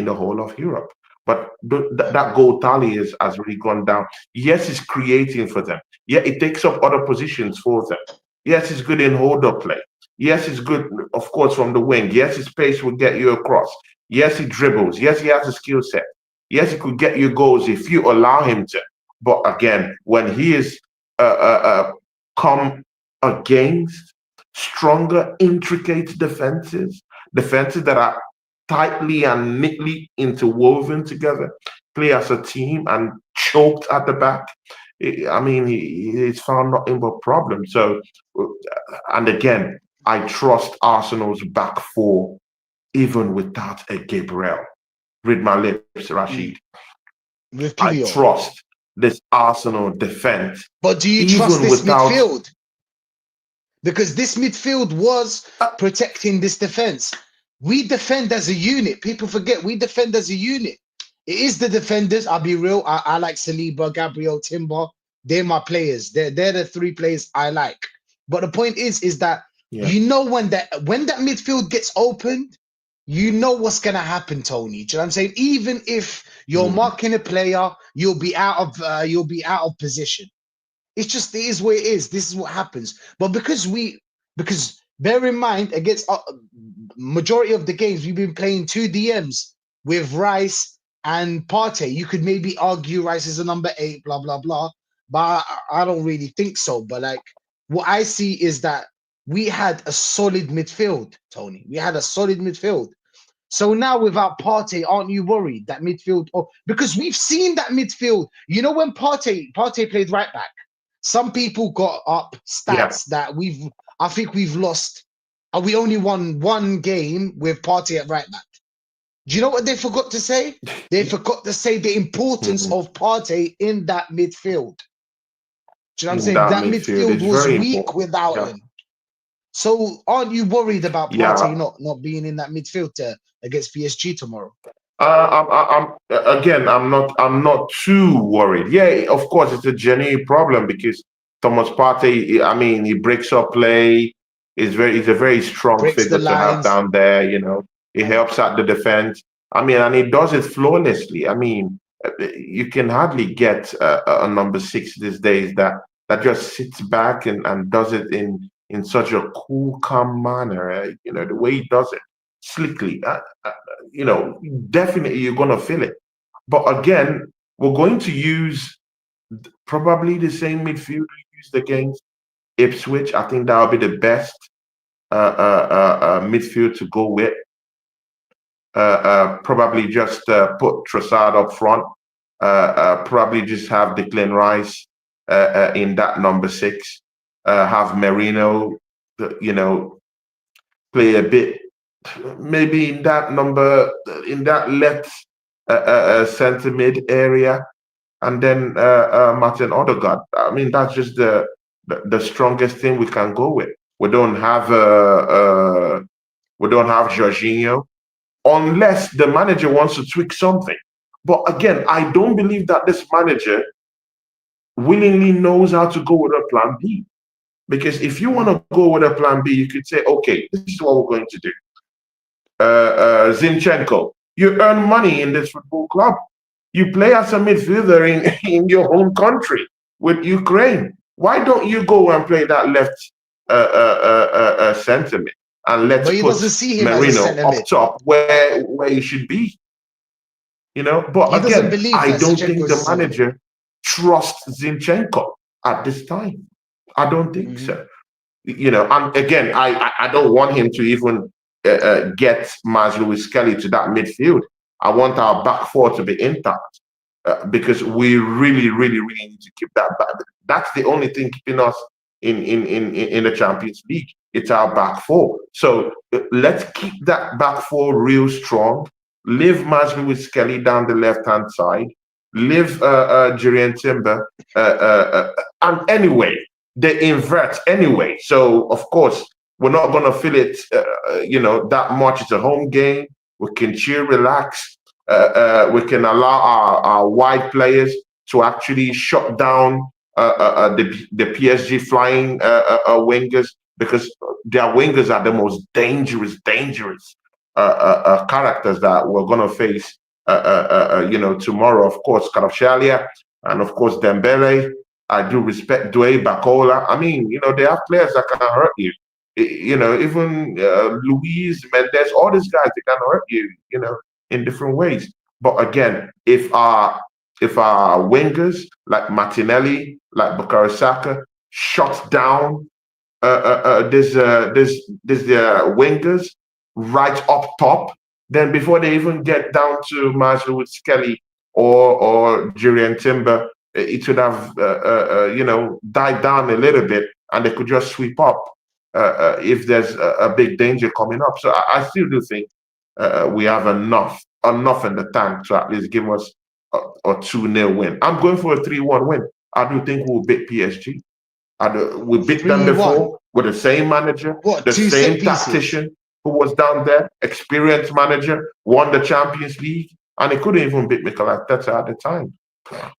the whole of Europe. But that goal tally has really gone down. Yes, it's creating for them. Yeah, it takes up other positions for them. Yes, it's good in hold-up play. Yes, it's good, of course, from the wing. Yes, his pace will get you across. Yes, he dribbles. Yes, he has a skill set. Yes, he could get you goals if you allow him to. But again, when he is come against stronger, intricate defenses that are tightly and neatly interwoven together, play as a team and choked at the back, he's found nothing but problems. So, and again, I trust Arsenal's back four even without a Gabriel. Read my lips, Rashid. With I Pio. trust this Arsenal defense But do you trust even this without. midfield? Because this midfield was Uh, protecting this defense. We defend as a unit. People forget we defend as a unit. It is the defenders. I'll be real. I like Saliba, Gabriel, Timber. They're my players. They're the three players I like. But the point is that yeah, when that midfield gets opened, you know what's gonna happen, Tony. Do you know what I'm saying? Even if you're mm, marking a player, you'll be out of position. It's just, it is what it is. This is what happens. But because bear in mind, against majority of the games, we've been playing two DMs with Rice and Partey. You could maybe argue Rice is a number 8, blah blah blah, but I don't really think so. But like, what I see is that we had a solid midfield, Tony. We had a solid midfield. So now without Partey, aren't you worried that midfield? Or because we've seen that midfield. You know when Partey played right back. Some people got up yeah, stats that I think we've lost. We only won one game with Partey at right back. Do you know what they forgot to say? They forgot to say the importance Mhm. of Partey in that midfield. Do you know what I'm In saying? that That midfield midfield is was very weak important. without Yeah, him. So aren't you worried about Partey yeah. not being in that midfield against PSG tomorrow? Again, I'm not too worried. Yeah, of course, it's a genuine problem because Thomas Partey, I mean, he breaks up play. He's a very strong Breaks the figure to have lines. down there. You know, he helps out the defense. I mean, and he does it flawlessly. I mean, you can hardly get a number six these days that just sits back and does it in such a cool, calm manner. You know, the way he does it, slickly. You know, definitely you're going to feel it. But again, we're going to use probably the same midfield we used against Ipswich. I think that'll be the best midfield to go with. Probably just put Trossard up front. Probably just have Declan Rice in that number six. Have Merino, you know, play a bit maybe in that left centre mid area, and then Martin Odegaard. I mean, that's just the strongest thing we can go with. We don't have Jorginho unless the manager wants to tweak something. But again, I don't believe that this manager willingly knows how to go with a plan B. Because if you want Mm. to go with a plan B, you could say, okay, this is what we're going to do. Zinchenko, you earn money in this football club. You play as a midfielder in your home country with Ukraine. Why don't you go and play that left centre mid and let's But he put doesn't see him as a Merino centre up mid. top where he should be? You know, but He doesn't again, believe I that don't Zinchenko think is a the centre mid. manager trusts Zinchenko at this time. I don't think Hmm. so. You know, and again, I don't want him to even get Maz Lewis Kelly to that midfield. I want our back four to be intact because we really need to keep that back. That's the only thing keeping us in the Champions League. It's our back four. So let's keep that back four real strong. Leave Maz Lewis Kelly down the left hand side. Leave Jurien Timber. And anyway, they invert anyway. So of course we're not gonna feel it, that much. It's a home game. We can chill, relax. We can allow our wide players to actually shut down the PSG flying wingers because their wingers are the most dangerous characters that we're gonna face. Tomorrow, of course, Kvaratskhelia and of course Dembele. I do respect Dwayne Bacola. I mean, they have players that can hurt you. Even Luis Mendes, all these guys, they can hurt you, in different ways. But again, if our wingers like Martinelli, like Bukayo Saka, shut down there's wingers right up top. Then before they even get down to Marshall with Skelly or Jurien Timber, it would have died down a little bit, and they could just sweep up if there's a big danger coming up. So I still do think we have enough in the tank to at least give us a 2-0 win. I'm going for a 3-1 win. I do think we'll beat PSG. And we beat them 3-1. before with the same manager, What, the two set same pieces? tactician who was down there, experienced manager, won the Champions League, and he couldn't even beat Mikel Arteta at the time.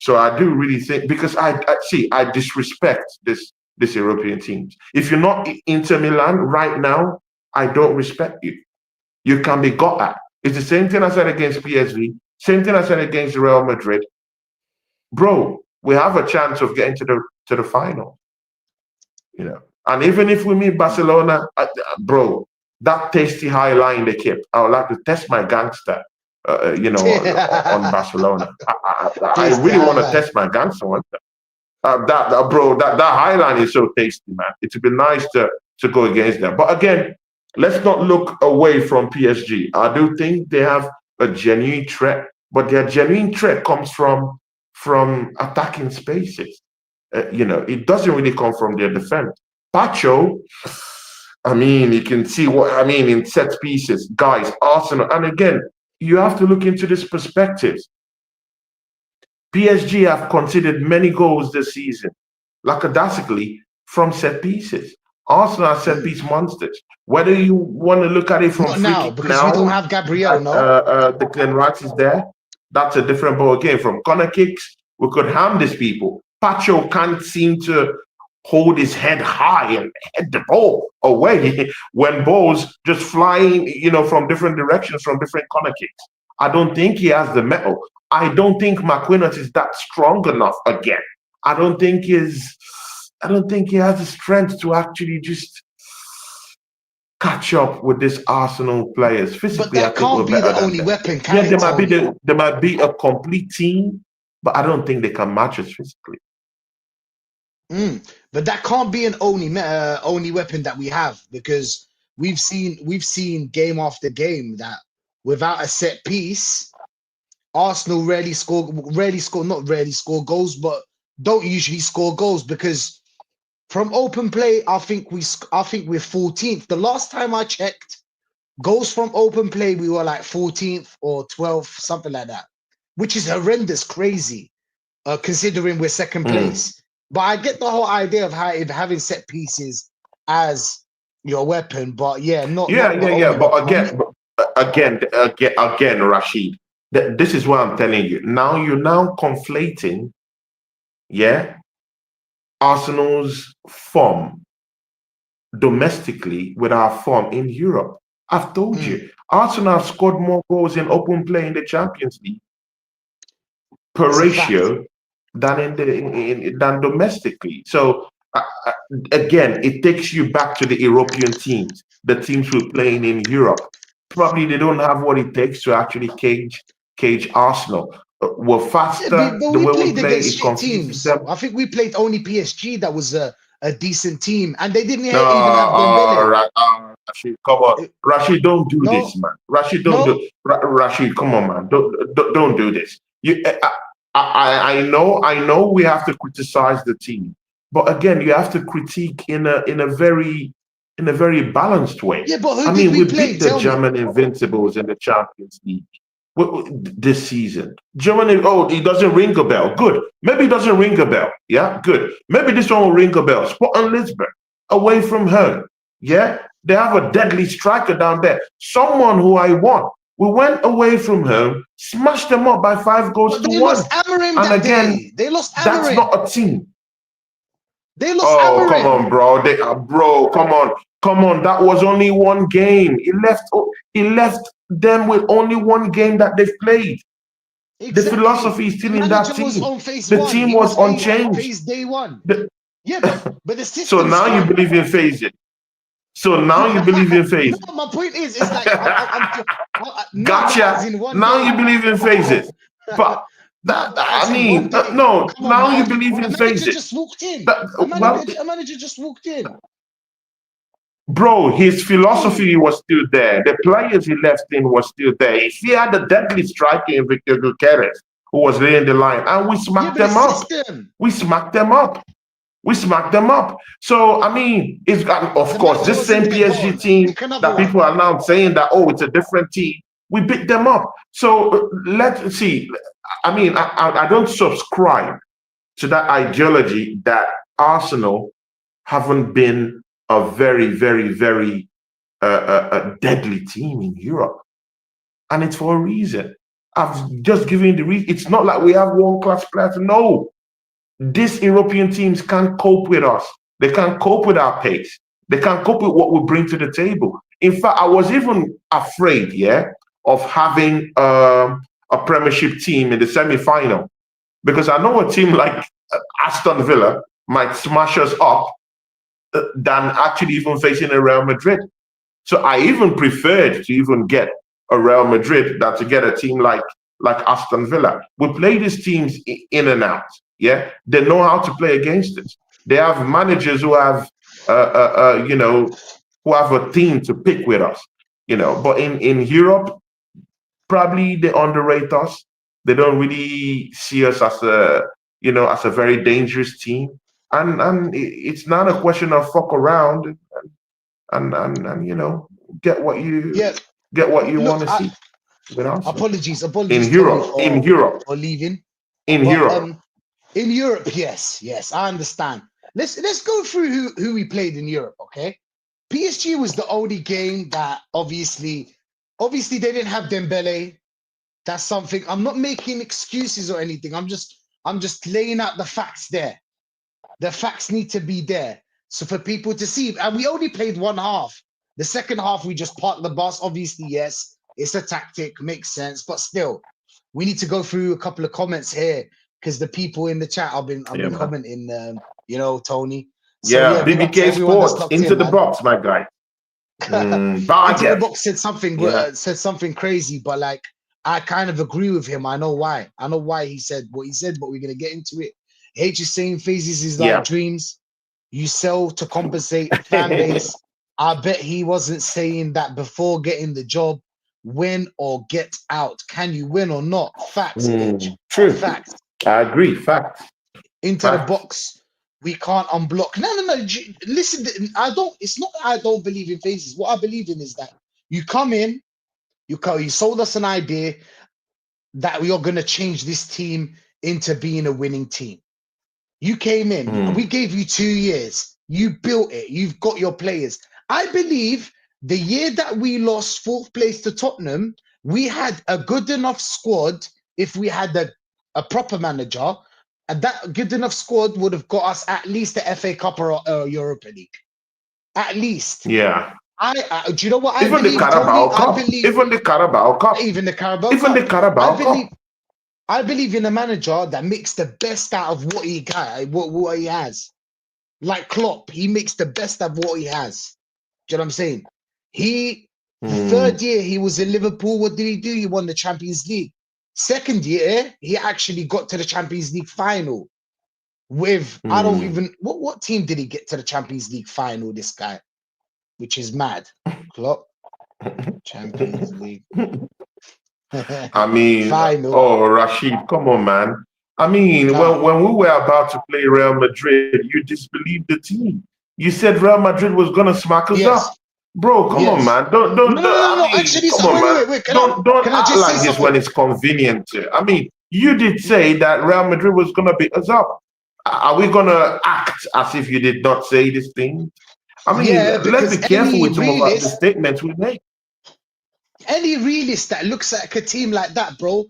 So I do really think because I disrespect this European teams. If you're not Inter Milan right now, I don't respect you. You can be got at. It's the same thing I said against PSV, same thing I said against Real Madrid. Bro, we have a chance of getting to the final. And even if we meet Barcelona, bro, that tasty high line they kept, I would like to test my gangster, on Barcelona. I Tasty really want to highlight. test my gangster one. That high line is so tasty, man. It would be nice to go against them. But again, let's not look away from PSG. I do think they have a genuine threat, but their genuine threat comes from attacking spaces. It doesn't really come from their defense. Pacho, I mean, you can see what I mean in set pieces, guys. Arsenal, and again, you have to look into this perspective. PSG have conceded many goals this season, lackadaisically, from set pieces. Arsenal are set piece monsters. Whether you want to look at it from Not free now, kick because we now, don't have Gabriel, like, no? Declan Rice is there, that's a different ball game. From corner kicks, we could harm these people. Pacho can't seem to hold his head high and head the ball away when balls just flying, from different directions, from different corner kicks. I don't think he has the metal. I don't think McQuinnot is that strong enough again. I don't think he has the strength to actually just catch up with these Arsenal players. But Physically, I that think we're can't be the better than only them. weapon, Yeah, can it, Tony? they might be a complete team, but I don't think they can match us physically. But that can't be an only weapon that we have, because we've seen game after game that without a set piece, Arsenal not rarely score goals, but don't usually score goals, because from open play, I think we're 14th. The last time I checked, goals from open play, we were like 14th or 12th, something like that, which is horrendous, crazy, considering we're second place. But I get the whole idea of having set pieces as your weapon, but yeah, not the only But weapon. again, Rashid, this is what I'm telling you. Now you're conflating, yeah, Arsenal's form domestically with our form in Europe. I've told you, Arsenal have scored more goals in open play in the Champions League per It's a fact. ratio than than domestically. So again, it takes you back to the European teams, the teams we're playing in Europe. Probably they don't have what it takes to actually cage Arsenal. We're Yeah, faster. but The we way we played play, against it shit confuses teams. them. I think we played only PSG that was a decent team, and they didn't No, even have Dembele. Rashid, come on, Uh, Rashid, don't do this, No, man. Rashid, don't do. no, Rashid, come on, man. Don't do this. I know we have to criticize the team, but again, you have to critique in a very balanced way. yeah, but who I did mean, we we play? beat the Tell me. German Invincibles in the Champions League this season. Germany, oh, it doesn't ring a bell. Good. Maybe it doesn't ring a bell. Yeah, good. Maybe this one will ring a bell. Spot on Lisbon, away from home. Yeah, they have a deadly striker down there. Someone who I want. We went away from home, smashed them up by 5 goals But to they 1. lost Amarim And that again, day. They lost that's Amarim. not a team. They lost Oh, come Amarim. on, bro. Bro, come on. That was only one game. He left them with only one game that they've played. The Exactly. philosophy is The still in that manager was team. on phase The one. team He was was unchanged. phase day one. The- Yeah, but the so system's now you strong. believe in phasing. So now you believe in No, phasing. my point is, it's like no, but as Gotcha. in one Now you day. believe in phases. But No, but as in one day. no. Come on, Now you man. believe A in manager phases. just walked in. That, well, A manager just walked in. bro, his Hey, philosophy was still there. The players he left in was still there. If he had a deadly striker in Victor Gutierrez, who was laying the line, and we yeah, smacked but the them up. system. We smacked them up. We smacked them up. So I mean, it's of The course manager this was in same there. Go PSG on. team Pick another that one. people are now saying that, oh, it's a different team. We beat them up. So let's see. I mean, I don't subscribe to that ideology that Arsenal haven't been a very, very, very a deadly team in Europe, and it's for a reason. I've just given the reason. It's not like we have world-class players. No, these European teams can't cope with us. They can't cope with our pace. They can't cope with what we bring to the table. In fact, I was even afraid, yeah, of having a Premiership team in the semi-final, because I know a team like Aston Villa might smash us up than actually even facing a Real Madrid. So I even preferred to even get a Real Madrid than to get a team like Aston Villa. We play these teams in and out. Yeah, they know how to play against us. They have managers who have, who have a team to pick with us. But in Europe, probably they underrate us. They don't really see us as as a very dangerous team. And it's not a question of fuck around and get what you Yeah. get what you want Look, to see. Good answer. Apologies, In Tony, Europe, in Europe, for leaving. in But Europe. in Europe, yes, I understand. Let's go through who we played in Europe, okay? PSG was the only game that obviously they didn't have Dembele. That's something. I'm not making excuses or anything. I'm just laying out the facts there. The facts need to be there. So for people to see, and we only played one half. The second half, we just parked the bus. Obviously, yes, it's a tactic, makes sense, but still, we need to go through a couple of comments here because the people in the chat I've been Yeah, man. commenting, Tony. So Yeah, big up to BBK everyone that's Sports locked into in, the man. box, my guy. Into the Bargain. box said something crazy, but like I kind of agree with him. I know why. I know why he said what he said, but we're gonna get into it. H is saying phases is like Yeah. dreams. You sell to compensate fan base. I bet he wasn't saying that before getting the job. Win or get out. Can you win or not? Facts, H. True. Facts. I agree. Facts. Into the box. We can't unblock. No. Listen, it's not I don't believe in phases. What I believe in is that you come in, you sold us an idea that we are going to change this team into being a winning team. You came in, we gave you 2 years. You built it. You've got your players. I believe the year that we lost 4th place to Tottenham, we had a good enough squad if we had a proper manager. And that good enough squad would have got us at least the FA Cup or Europa League. At least. Yeah. Do you know what I even believe, the Carabao Tony? Cup. I believe Even the Carabao Cup. even the Carabao Even Cup. the Carabao Cup. I believe in a manager that makes the best out of what he got, what he has. Like Klopp, he makes the best of what he has. Do you know what I'm saying? The 3rd year he was in Liverpool, what did he do? He won the Champions League. 2nd year, he actually got to the Champions League final with, I don't even, what team did he get to the Champions League final, this guy? Which is mad. Klopp, Champions League. I mean, final. Rashid, come on, man. I mean, when we were about to play Real Madrid, you disbelieved the team. You said Real Madrid was gonna smack us up. Bro, come on, man. Don't No. I mean, Actually, come on, man. Wait. Don't Can I act just say like this something? when it's convenient. I mean, you did say that Real Madrid was gonna beat us up. Are we gonna act as if you did not say this thing? I mean, let's be careful with some of the statements we make. Any realist that looks at a team like that, bro,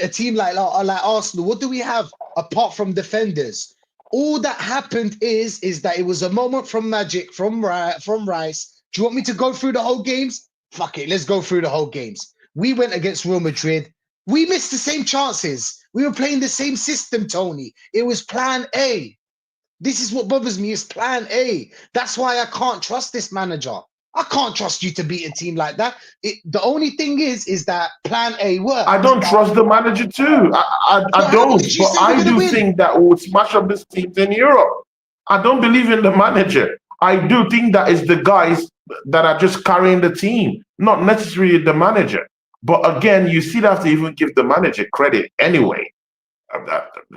a team like Arsenal, what do we have apart from defenders? All that happened is that it was a moment from magic from Rice. Do you want me to go through the whole games? Fuck it, let's go through the whole games. We went against Real Madrid. We missed the same chances. We were playing the same system, Tony. It was plan A. This is what bothers me, is plan A. That's why I can't trust this manager. I can't trust you to beat a team like that. The only thing is that plan A worked. I don't trust the manager too. I don't. But I do think that we would smash up these teams in Europe. I don't believe in the manager. I do think that it's the guys that are just carrying the team, not necessarily the manager. But again, you still have to even give the manager credit anyway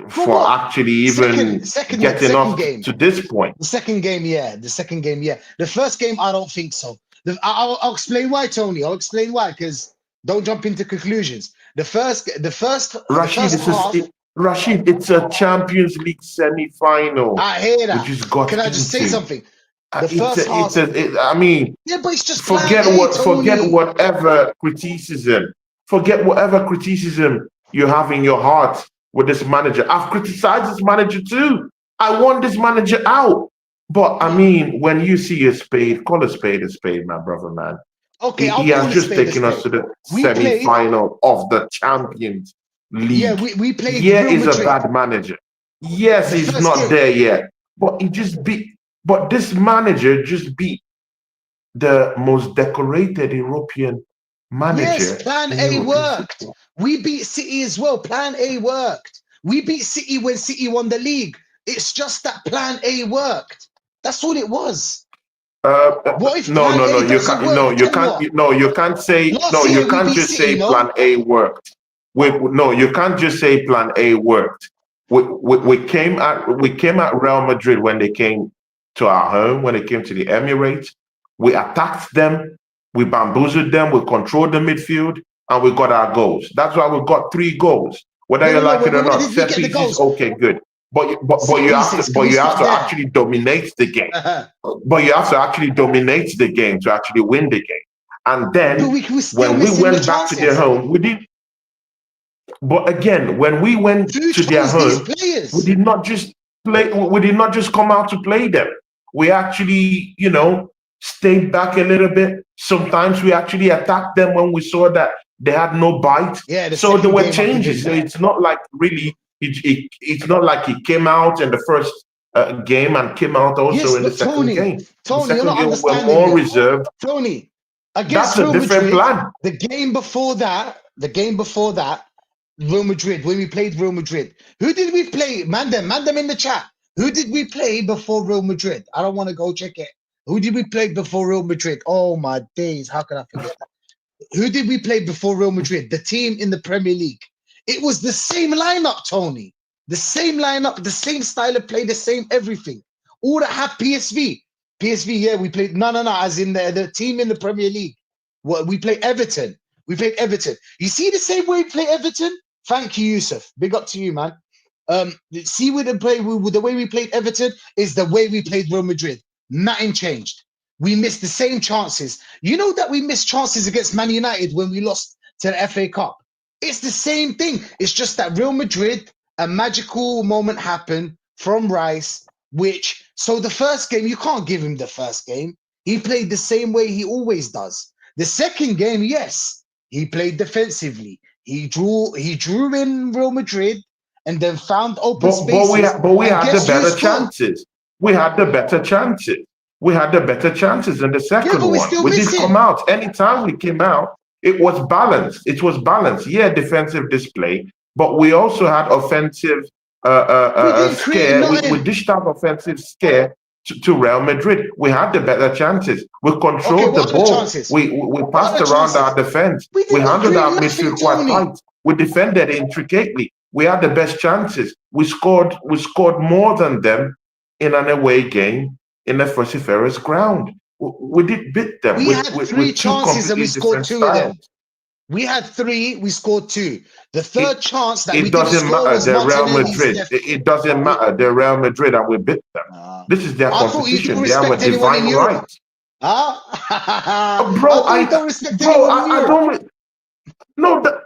for actually even getting us to this point. The second game, yeah. The first game, I don't think so. I'll explain why, Tony. I'll explain why, because don't jump into conclusions. Rashid, it's a Champions League semi-final. I hear that. We just got Can I just say something? The first half. I mean, yeah, but it's just forget whatever criticism. Forget whatever criticism you have in your heart with this manager. I've criticized this manager too. I want this manager out. But I mean, when you see a spade, call a spade, my brother, man. Okay, he has just taken us to the semi-final of the Champions League. Yeah, we played. Yeah, he's a bad manager. Yes, he's not there yet. But he just beat. But this manager just beat the most decorated European manager. Yes, plan A worked. We beat City as well. Plan A worked. We beat City when City won the league. It's just that plan A worked. That's all it was. What if you can't say just say plan A worked. You can't just say plan A worked. We came at Real Madrid when they came to our home, when they came to the Emirates. We attacked them, we bamboozled them, we controlled the midfield, and we got our goals. That's why we got 3 goals. Whether you like it or Where not, did we set get the pieces, goals? okay, good. But Set you have pieces, to can we start there? actually dominate the game. But you have to actually dominate the game to actually win the game. And then We're when we missing the went back to their chances. home, we did. But again, when we went Who to their chose these home, players? we did not just play. We did not just come out to play them. We actually, stayed back a little bit. Sometimes we actually attacked them when we saw that they had no bite. Yeah, So there second were game changes. So it's not like really. It's not like he came out in the first game and came out also Yes, in the but second game. The Tony, you're second not game we were understanding more this. reserved. Tony, against That's a Real different Madrid, plan. the game before that, Real Madrid, when we played Real Madrid, who did we play? Man them in the chat. Who did we play before Real Madrid? I don't want to go check it. Who did we play before Real Madrid? Oh my days, how can I forget that? Who did we play before Real Madrid? The team in the Premier League. It was the same lineup, Tony. The same lineup, the same style of play, the same everything. All that have PSV. PSV, yeah, we played. No, as in the team in the Premier League. What we play Everton. We played Everton. You see the same way we play Everton? Thank you, Yusuf. Big up to you, man. See with the way we played Everton is the way we played Real Madrid. Nothing changed. We missed the same chances. You know that we missed chances against Man United when we lost to the FA Cup. It's the same thing. It's just that Real Madrid, a magical moment happened from Rice, so the first game, you can't give him the first game. He played the same way he always does. The second game, yes, he played defensively. He drew in Real Madrid and then found open spaces. But we had the better chances. We had the better chances. We had the better chances in the second one. We did come out. Anytime we came out, it was balanced. It was balanced. Yeah, defensive display, but we also had offensive scare. We dished out offensive scare to Real Madrid. We had the better chances. We controlled the ball. We passed around our defense. We handled our midfield quite tight. We defended intricately. We had the best chances. We scored more than them in an away game in the vociferous ground. We did beat them. We had 3 chances and we scored 2 of them. We had 3, we scored 2. The third chance that we didn't score was Martinelli's. It doesn't matter. They're Real Madrid and we beat them. This is their competition. They have a divine right. Bro, I don't respect anyone. No. But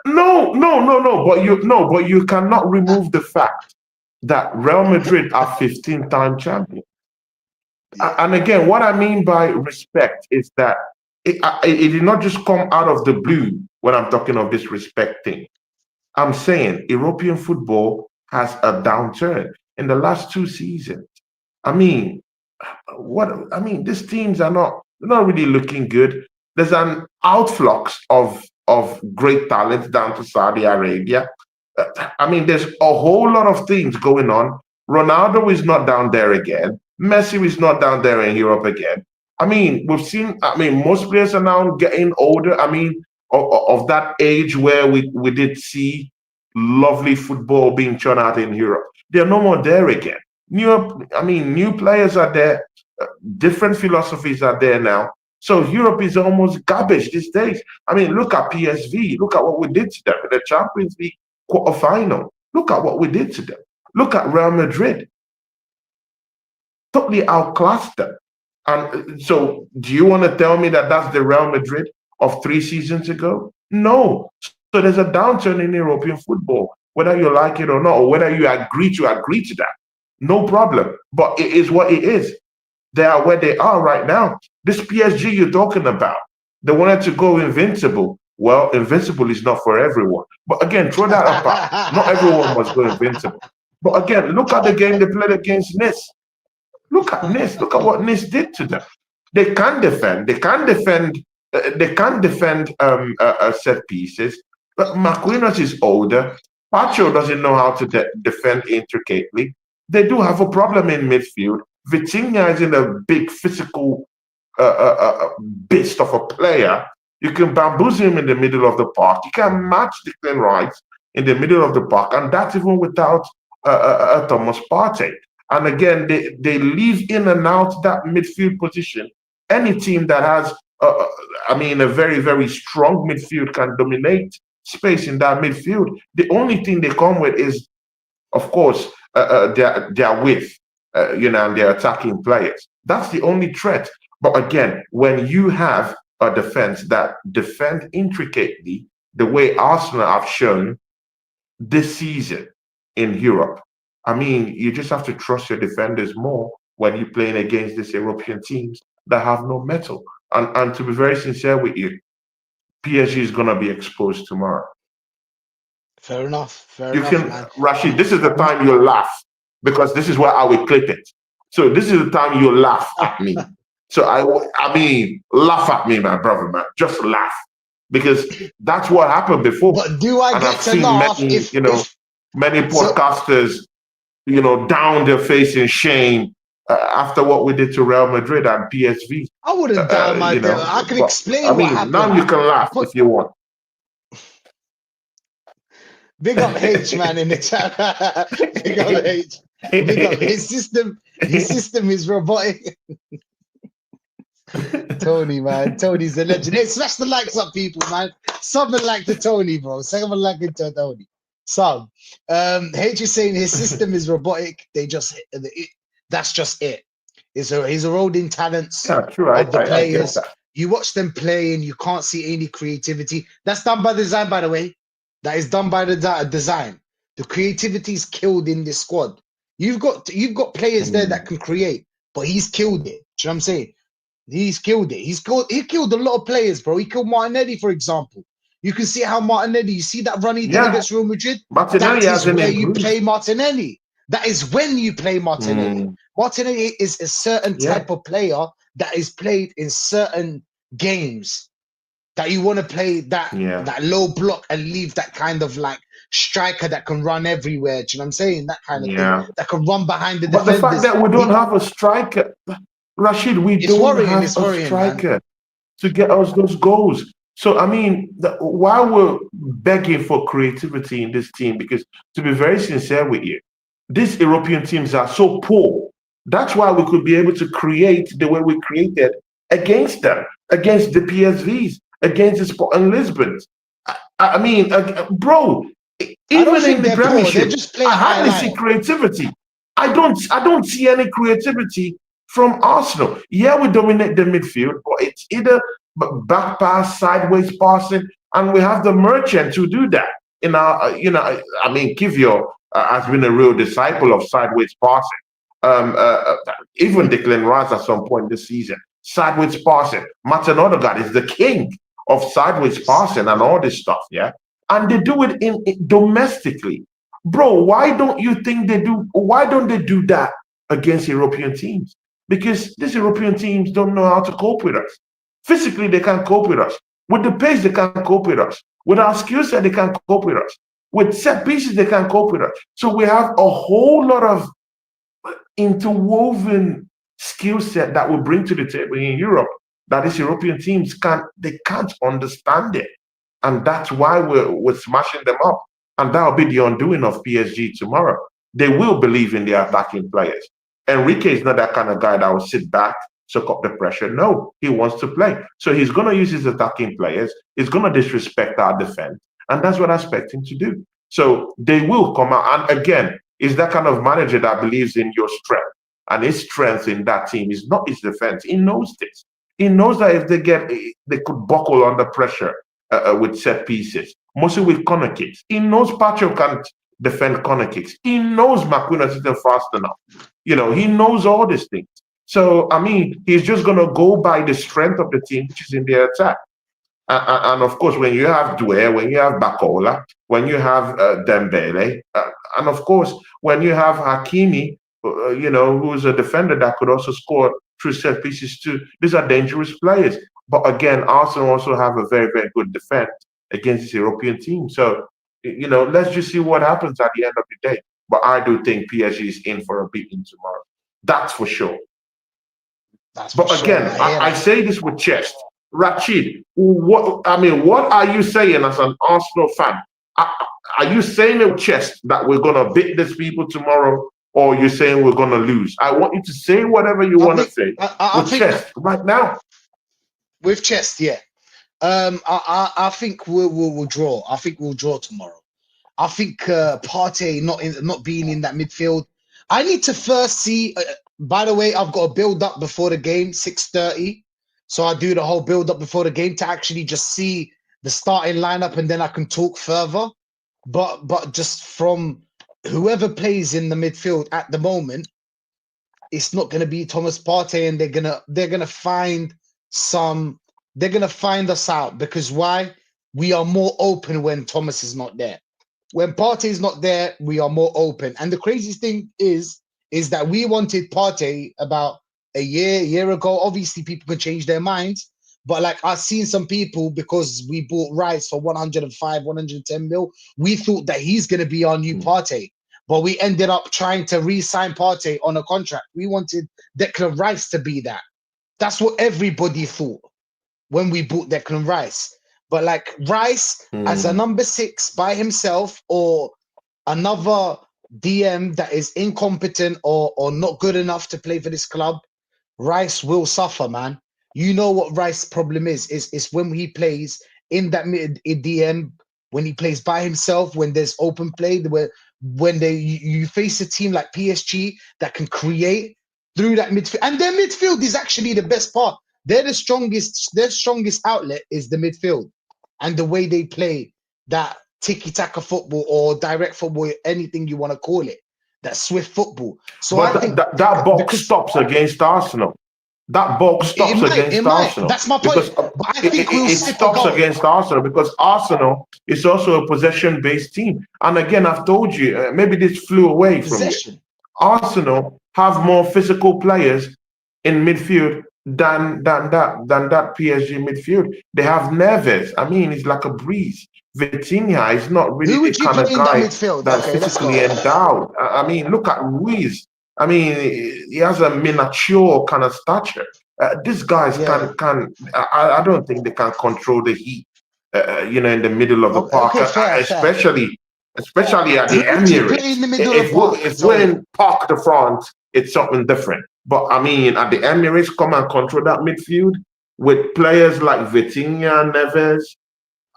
you cannot remove the fact that Real Madrid are 15-time champions. And again, what I mean by respect is that it did not just come out of the blue when I'm talking of this respect thing. I'm saying European football has a downturn in the last 2 seasons. These teams are not really looking good. There's an outflux of great talent down to Saudi Arabia. There's a whole lot of things going on. Ronaldo is not down there again. Messi is not down there in Europe again. We've seen, most players are now getting older. Of that age where we did see lovely football being churned out in Europe. They're no more there again. New players are there. Different philosophies are there now. So Europe is almost garbage these days. Look at PSV. Look at what we did to them in the Champions League quarterfinal. Look at what we did to them. Look at Real Madrid. Totally outclassed them. And so do you want to tell me that that's the Real Madrid of 3 seasons ago? No. So there's a downturn in European football, whether you like it or not, or whether you agree to that. No problem. But it is what it is. They are where they are right now. This PSG you're talking about, they wanted to go invincible. Well, invincible is not for everyone. But again, throw that apart. Not everyone must go invincible. But again, look at the game they played against Nice. Look at Nice. Look at what Nice did to them. They can defend. They can defend set pieces. But Marquinhos is older. Pacho doesn't know how to defend intricately. They do have a problem in midfield. Vitinha is in a big physical beast of a player. You can bamboozle him in the middle of the park. You can match Declan Rice in the middle of the park, and that's even without Thomas Partey. And again, they leave in and out that midfield position. Any team that has I mean, a very, very strong midfield can dominate space in that midfield. The only thing they come with is, of course, their width, and their attacking players. That's the only threat. But again, when you have a defense that defend intricately, the way Arsenal have shown this season in Europe, I mean, you just have to trust your defenders more when you're playing against these European teams that have no metal. And to be very sincere with you, PSG is going to be exposed tomorrow. Fair enough, You can, man. Rashid, this is the time you laugh because this is where I will clip it. So this is the time you laugh at me. So I mean, laugh at me, my brother, man. Just laugh because that's what happened before. But do I get to laugh many, if many podcasters, down their face in shame after what we did to Real Madrid and PSV. I wouldn't down my I can explain what happened. Now you can laugh if you want. Big up H, man, in the chat. Big up H. Big up his system. His system is robotic. Tony, man. Tony's a legend. Hey, smash the likes up, people, man. Someone like the Tony, bro. Someone like it to Tony. Some. H is saying his system is robotic. That's just it. He's eroding talents of the players. You watch them play and you can't see any creativity. That's done by design, by the way. That is done by the design. The creativity is killed in this squad. You've got players there that can create, but he's killed it. Do you know what I'm saying? He's killed it. He killed a lot of players, bro. He killed Martinelli, for example. You can see how Martinelli, you see that run he did against Real Madrid? Martinelli that is where you play Martinelli. That is when you play Martinelli. Martinelli is a certain type of player that is played in certain games that you want to play that low block and leave that kind of like striker that can run everywhere. Do you know what I'm saying? That kind of thing that can run behind the defenders. But the fact that we don't have a striker, Rashid, we don't have a striker, man, to get us those goals. So, I mean, while we're begging for creativity in this team, because to be very sincere with you, these European teams are so poor. That's why we could be able to create the way we created against them, against the PSVs, against the Sporting Lisbon. I mean, bro, even in the Premiership, I hardly see creativity. I don't see any creativity from Arsenal. Yeah, we dominate the midfield, but it's either back pass, sideways passing, and we have the merchant to do that. In our, I mean, Kivior has been a real disciple of sideways passing. Even Declan Rice at some point this season, sideways passing. Martin Odegaard is the king of sideways passing and all this stuff, yeah. And they do it in domestically, bro. Why don't you think they do? Why don't they do that against European teams? Because these European teams don't know how to cope with us. Physically, they can't cope with us. With the pace, they can't cope with us. With our skill set, they can't cope with us. With set pieces, they can't cope with us. So we have a whole lot of interwoven skill set that we bring to the table in Europe that these European teams can't understand it. And that's why we're smashing them up. And that'll be the undoing of PSG tomorrow. They will believe in their attacking players. Enrique is not that kind of guy that will sit back, soak up the pressure. No, he wants to play. So he's going to use his attacking players. He's going to disrespect our defense. And that's what I expect him to do. So they will come out. And again, is that kind of manager that believes in your strength. And his strength in that team is not his defense. He knows this. He knows that if they could buckle under pressure with set pieces, mostly with corner kicks. He knows Pacho can't defend corner kicks. He knows McQueen isn't fast enough. He knows all these things. So, I mean, he's just going to go by the strength of the team, which is in their attack. And of course, when you have Doué, when you have Bakola, when you have Dembele, and of course, when you have Hakimi, who's a defender that could also score through set pieces too. These are dangerous players. But again, Arsenal also have a very, very good defense against this European team. So, let's just see what happens at the end of the day. But I do think PSG is in for a beating tomorrow. That's for sure. But again, I say this with chest. Rashid, what are you saying as an Arsenal fan? Are you saying with chest that we're going to beat these people tomorrow, or are you saying we're going to lose? I want you to say whatever you want to say with chest right now. With chest, yeah. I think we'll draw. I think we'll draw tomorrow. I think Partey not being in that midfield. I need to first see. By the way, I've got a build up before the game, 6:30. So I do the whole build up before the game to actually just see the starting lineup, and then I can talk further. But just from whoever plays in the midfield at the moment, it's not going to be Thomas Partey, and they're gonna find some. They're gonna find us out because why? We are more open when Thomas is not there. When Partey is not there, we are more open. And the craziest thing is that we wanted Partey about a year ago. Obviously, people can change their minds, but like I've seen some people because we bought Rice for 105, 110 mil. We thought that he's gonna be our new Partey. But we ended up trying to re-sign Partey on a contract. We wanted Declan Rice to be that. That's what everybody thought when we bought Declan Rice. But like Rice as a number 6 by himself, or another DM that is incompetent or not good enough to play for this club, Rice will suffer, man. You know what Rice's problem is when he plays in that mid DM, when he plays by himself, when there's open play, when you face a team like PSG that can create through that midfield, and their midfield is actually the best part. They're the strongest. Their strongest outlet is the midfield, and the way they play that tiki-taka football or direct football, anything you want to call it, that swift football. So But I think that box stops against Arsenal. That box stops it against might. Arsenal That's my because point. But I think we'll it slip a stops goal. against Arsenal because Arsenal is also a possession-based team. And again, I've told you, maybe this flew away from you. Possession. Arsenal have more physical players in midfield than that PSG midfield. They have Neves. I mean, it's like a breeze. Vitinha is not really Who the would you kind of play in that guy midfield? that's Okay, let's go. physically endowed. I mean, look at Ruiz. I mean, he has a miniature kind of stature. These guys Yeah. can. I don't think they can control the heat. In the middle of the park, Okay, fair. especially at the Who would you play in Emirates. the middle of the park, If we're Tony? in Parc de France, it's something different. But I mean, at the Emirates, come and control that midfield with players like Vitinha, Neves.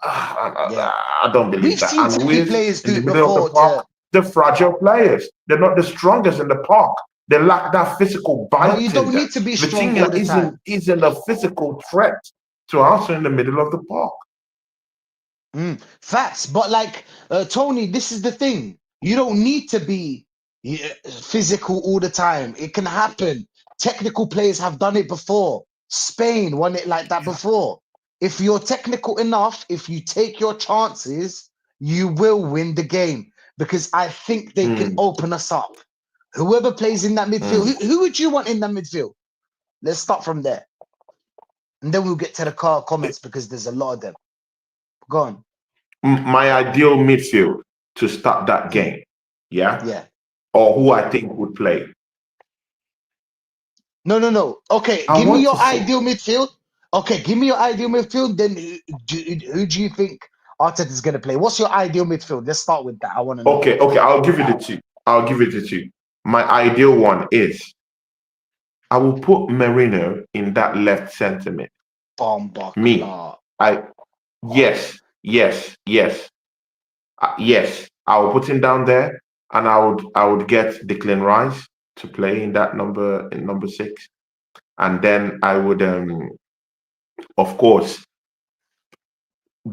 Yeah. I don't believe We've that. seen And Turkey with players in do the it middle of the before. park, they're fragile players. They're not the strongest in the park. They lack that physical But you bite in don't them. need to be strong all Vitinha the time. isn't a physical threat to us in the middle of the park. Facts. But like Tony, this is the thing. You don't need to be physical all the time. It can happen. Technical players have done it before. Spain won it like that before. If you're technical enough, if you take your chances, you will win the game. Because I think they can open us up. Whoever plays in that midfield, who would you want in that midfield? Let's start from there. And then we'll get to the comments because there's a lot of them. Go on. My ideal midfield to start that game, Yeah. or who I think would play. No. Okay, I give me want your to see. ideal midfield. Okay, give me your ideal midfield. Then who do you think Arteta is going to play? What's your ideal midfield? Let's start with that. I want to know. Okay, I'll give you the two. I'll give you the two. My ideal one is I will put Merino in that left center mid. Bomba Me, Clark. yes. Yes, I will put him down there, and I would get Declan Rice to play in that number 6, and then I would, of course,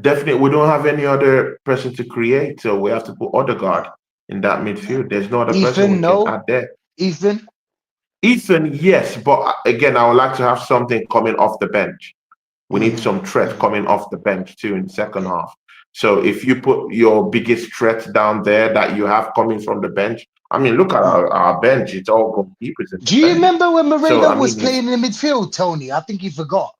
definitely we don't have any other person to create, so we have to put Odegaard in that midfield. There's no other person we Ethan, can no. add there. Ethan, Yes, but again, I would like to have something coming off the bench. We need some threat coming off the bench too in the second half. So if you put your biggest threat down there that you have coming from the bench, I mean, look at our bench; it's all goalkeepers. do you remember when Moreno So I was mean, playing in the midfield, Tony? I think you forgot.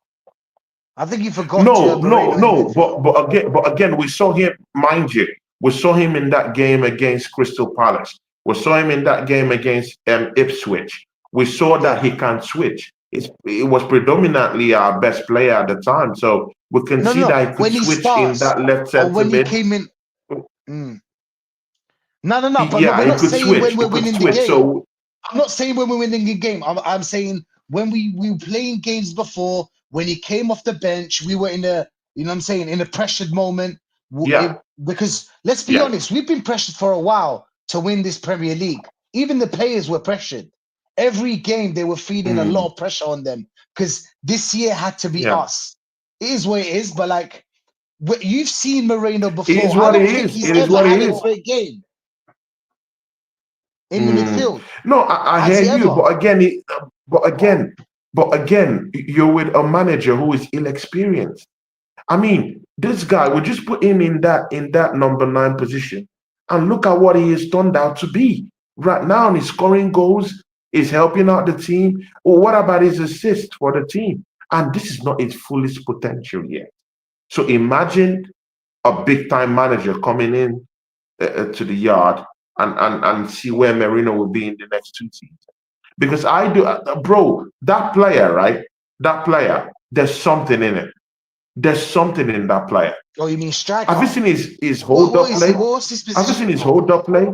I think you forgot to have no, Moreno in the midfield. but again, we saw him. Mind you, we saw him in that game against Crystal Palace. We saw him in that game against Ipswich. We saw that he can switch. It was predominantly our best player at the time, so we can see No. that he could When he switch in starts that left or centre when he mid. came in. No. But Yeah, we're he not could saying switch. when we're He could winning the switch. game. So I'm not saying when we're winning the game. I'm saying when we were playing games before when he came off the bench, we were in a, you know what I'm saying, in a pressured moment. Yeah, Because let's be yeah. honest, we've been pressured for a while to win this Premier League. Even the players were pressured. Every game they were feeling a lot Mm, of pressure on them because this year had to be yeah. us. It is what it is, but like you've seen Moreno It is before. I what it don't think is. he's It is ever what it had a is. great game in the Mm. midfield. No, I Has hear he you, ever? but again, you're with a manager who is inexperienced. I mean, this guy, we just put him in that number 9 position, and look at what he has turned out to be. Right now, he's scoring goals, he's helping out the team. Well, what about his assist for the team? And this is not his fullest potential yet. So imagine a big time manager coming in to the yard and see where Merino will be in the next 2 seasons. Because I do, bro, that player, right? That player, there's something in it. There's something in that player. Oh, you mean Have you striker? seen his hold What up is he? play? What's his Have you seen position? his hold up play?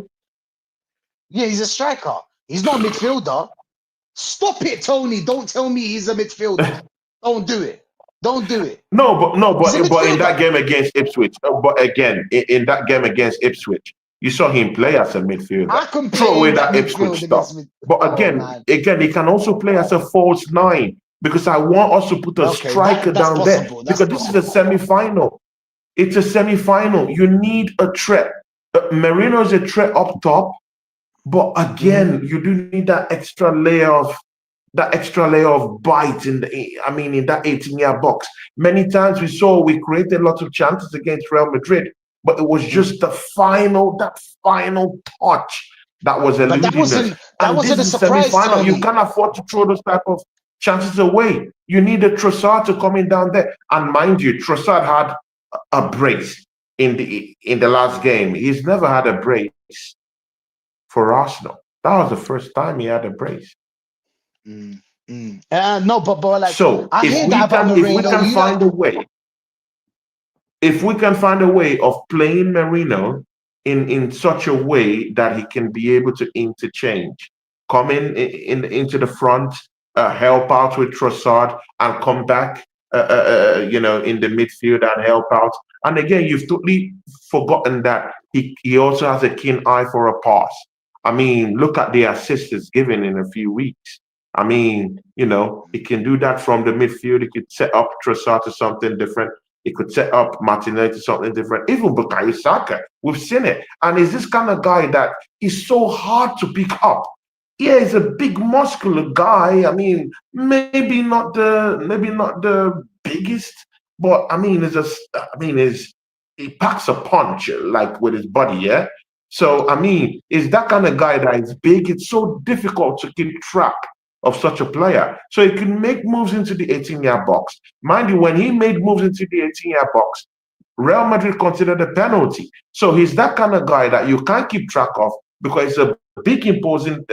Yeah, he's a striker. He's not a midfielder. Stop it, Tony. Don't tell me he's a midfielder. Don't do it. Don't do it. No, He's a but in that midfielder. game against Ipswich, but again, in that game against Ipswich, you saw him play as a midfielder. I can Throw play away in that that Ipswich midfield stuff. against me. But Oh man. again, he can also play as a false 9 because I want us to put a Okay, striker that's down there possible. That's because this is a possible. semi-final. It's a semi-final. You need a threat. Marino is a threat up top, but Mhm. again, you do need that extra layer of bite in that 18-yard box. Many times we created lots of chances against Real Madrid, but it was Mm. just that final touch that was But that eluding us. wasn't that And this wasn't a is surprise, semi-final. You Tony. can't afford to throw those type of chances away. You need a Trossard to come in down there. And mind you, Trossard had a brace in the last game. He's never had a brace for Arsenal. That was the first time he had a brace. Mm, no, but like So I hear that about if we Moreno. can You like find a way, if we can find a way of playing Merino in such a way that he can be able to interchange, come into the front, help out with Trossard, and come back, in the midfield and help out. And again, you've totally forgotten that he also has a keen eye for a pass. I mean, look at the assists he's given in a few weeks. I mean, he can do that from the midfield. He could set up Trossard to something different. He could set up Martinelli to something different. Even Bukayo Saka, we've seen it. And he's this kind of guy that is so hard to pick up. Yeah, he's a big muscular guy. I mean, maybe not the biggest, but I mean, he packs a punch like with his body, yeah. So I mean, is that kind of guy that is big. It's so difficult to keep track of such a player. So he can make moves into the 18-yard box. Mind you, when he made moves into the 18-yard box, Real Madrid considered a penalty. So he's that kind of guy that you can't keep track of because he's a big, imposing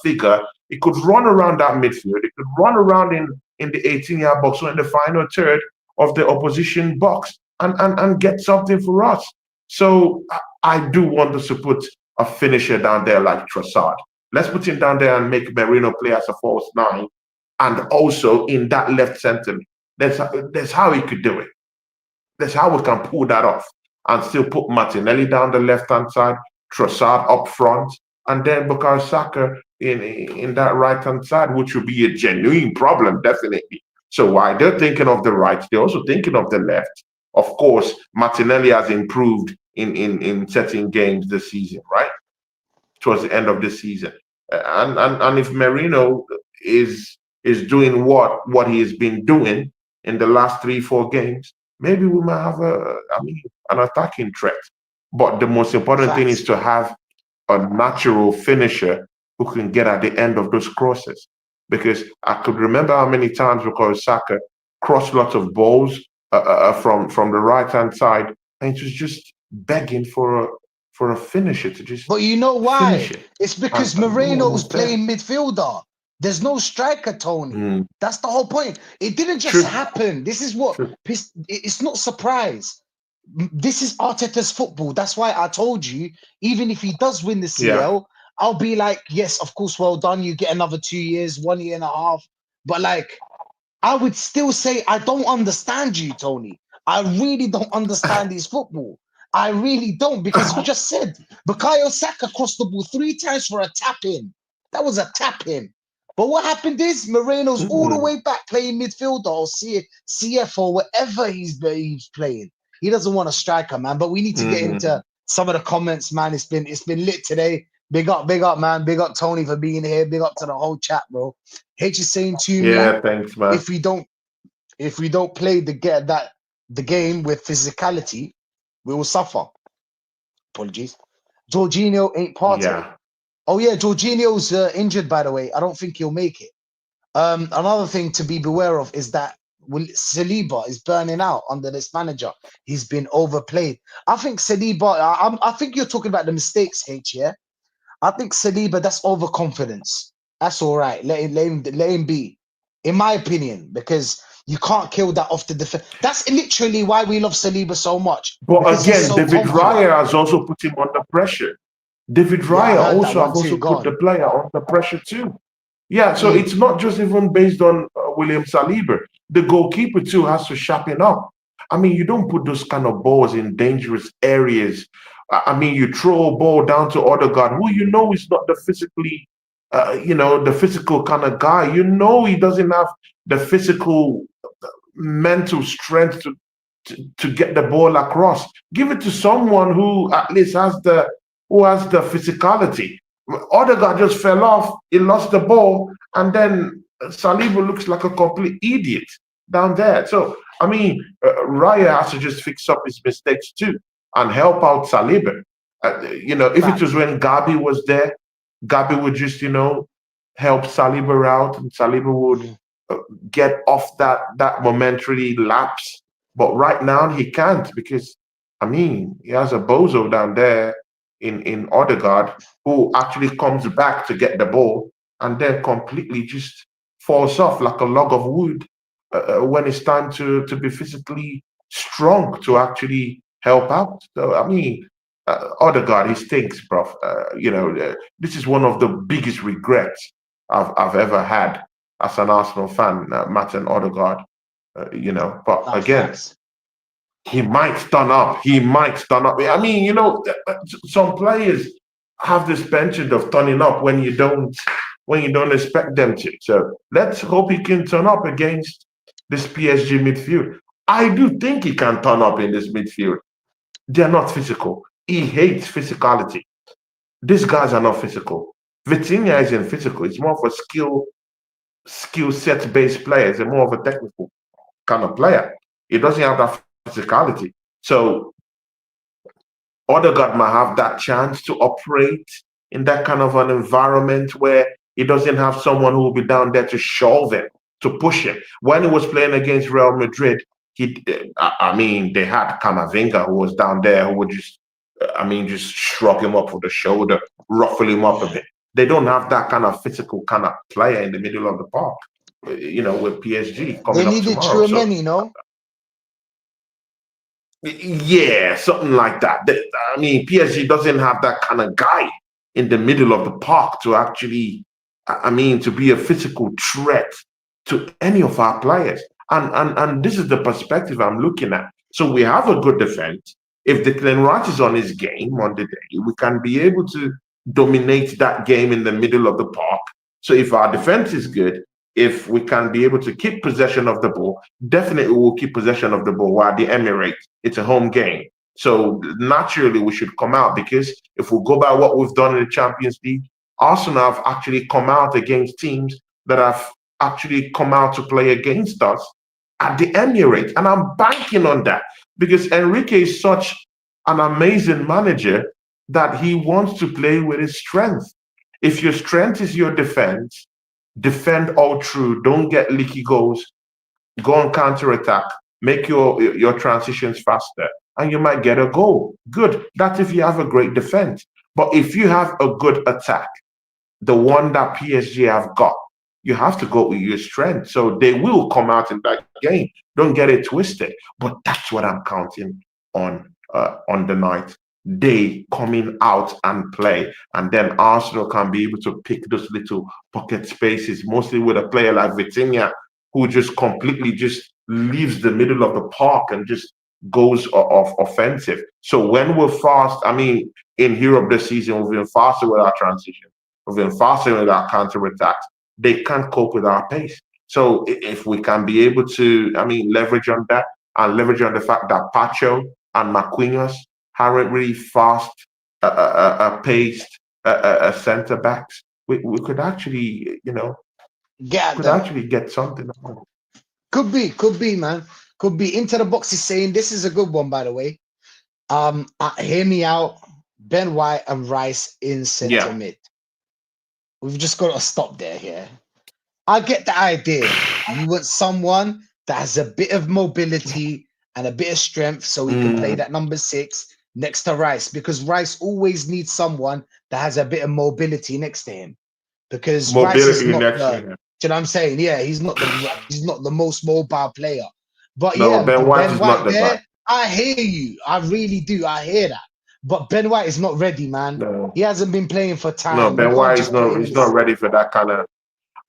figure. He could run around that midfield. He could run around in the 18-yard box or in the final third of the opposition box and get something for us. So I do want us to put a finisher down there like Trossard. Let's put him down there and make Merino play as a false 9. And also in that left center, that's how he could do it. That's how we can pull that off and still put Martinelli down the left hand side, Trossard up front, and then Bukayo Saka in that right hand side, which would be a genuine problem, definitely. So while they're thinking of the right, they're also thinking of the left. Of course, Martinelli has improved in certain games this season, right? Towards the end of the season. And if Merino is doing what he has been doing in the last 3-4 games, maybe we might have an attacking threat. But the most important thing is facts. to have a natural finisher who can get at the end of those crosses. Because I could remember how many times because Saka crossed lots of balls from the right hand side, and it was just begging for a finisher to just But you know finish why? it. It's because And no one Moreno's was there. playing midfielder. There's no striker, Tony. Mm, That's the whole point. It didn't just true, happen. This is what true. it's not surprise. This is Arteta's football. That's why I told you, even if he does win the Yeah, CL, I'll be like, yes, of course, well done. You get another 2 years, 1 year and a half. But like, I would still say I don't understand you, Tony. I really don't understand his football. I really don't, because you just said Bukayo Saka crossed the ball 3 times for a tap in. That was a tap in. But what happened is Moreno's all the way back playing midfielder or CF or whatever he's playing. He doesn't want a striker, man. But we need to get into some of the comments, man. It's been lit today. Big up, man. Big up Tony for being here. Big up to the whole chat, bro. H is saying to you, Yeah, man, thanks, man. if we don't play the game with physicality, we will suffer. Apologies. Jorginho ain't part of it. Yeah. Oh yeah, Jorginho's injured, by the way. I don't think he'll make it. Another thing to be beware of is that Saliba is burning out under this manager. He's been overplayed. I think Saliba. I think you're talking about the mistakes, H. Yeah. I think Saliba. That's overconfidence. That's all right. Let him be, in my opinion, because you can't kill that off the defense. That's literally why we love Saliba so much, But because he's again, so David confident. Raya has also put him under pressure. David Yeah, I Raya heard that also one have too. also Go put the on. player under pressure too. Yeah, so it's not just even based on William Saliba. The goalkeeper too has to sharpen up. I mean, you don't put those kind of balls in dangerous areas. I mean, you throw a ball down to Odegaard, who you know is not the physically, the physical kind of guy. You know he doesn't have the physical, mental strength to get the ball across. Give it to someone who at least has the physicality. Odegaard just fell off, he lost the ball, and then Saliba looks like a complete idiot down there. So, I mean, Raya has to just fix up his mistakes too and help out Saliba. If it was Facts. when Gabi was there, Gabi would just, help Saliba out, and Saliba would uh, get off that momentary lapse. But right now he can't because, I mean, he has a bozo down there in Odegaard who actually comes back to get the ball and then completely just falls off like a log of wood when it's time to be physically strong to actually help out. So I mean, Odegaard, he stinks, bro. This is one of the biggest regrets I've ever had as an Arsenal fan, Martin Odegaard. But Nah, again, facts. he might turn up. He might turn up. I mean, some players have this penchant of turning up when you don't expect them to. So let's hope he can turn up against this PSG midfield. I do think he can turn up in this midfield. They're not physical. He hates physicality. These guys are not physical. Vitinha isn't physical. It's more of a skill set based player. It's more of a technical kind of player. He doesn't have that physicality. So Odegaard might have that chance to operate in that kind of an environment where he doesn't have someone who will be down there to shove him, to push him. When he was playing against Real Madrid, I mean, they had Camavinga who was down there who would just shrug him up with the shoulder, ruffle him up a bit. They don't have that kind of physical kind of player in the middle of the park, with PSG They coming up needed tomorrow. So Tchouaméni, no? yeah, something like that. I mean, PSG doesn't have that kind of guy in the middle of the park to actually, to be a physical threat to any of our players. And this is the perspective I'm looking at. So we have a good defense. If Declan Rice is on his game on the day, we can be able to dominate that game in the middle of the park. So if our defense is good, if we can be able to keep possession of the ball, definitely we'll keep possession of the ball while the Emirates, it's a home game. So naturally we should come out because if we go by what we've done in the Champions League, Arsenal have actually come out against teams that have actually come out to play against us at the Emirates. And I'm banking on that because Enrique is such an amazing manager that he wants to play with his strength. If your strength is your defense, defend all through, don't get leaky goals, go on counter attack, make your transitions faster, and you might get a goal. Good. That's if you have a great defense. But if you have a good attack, the one that PSG have got, you have to go with your strength. So they will come out in that game. Don't get it twisted. But that's what I'm counting on the night. They coming out and play, and then Arsenal can be able to pick those little pocket spaces, mostly with a player like Vitinha who just completely just leaves the middle of the park and just goes off offensive. So when we're fast, I mean, in Europe this season, we've been faster with our transition. We've been faster with our counter attacks. They can't cope with our pace. So if we can be able to, I mean, leverage on that and leverage on the fact that Pacho and Marquinhos aren't really fast, paced centre backs, we could actually, Get could them. actually get something. Could be, man. Could be. Into the box is saying this is a good one, by the way. Hear me out. Ben White and Rice in centre Yeah, mid. We've just got to stop there here. I get the idea. You want someone that has a bit of mobility and a bit of strength so he can play that number 6 next to Rice, because Rice always needs someone that has a bit of mobility next to him. Because Rice is mobility not next to the, him. you know what I'm saying? Yeah, he's not the most mobile player. But No, yeah, Ben White Ben is not White the guy. there, I hear you. I really do. I hear that. But Ben White is not ready, man. No, He hasn't been playing for no, time. You Ben can't White is just put not. him He's not as, ready for that kind of.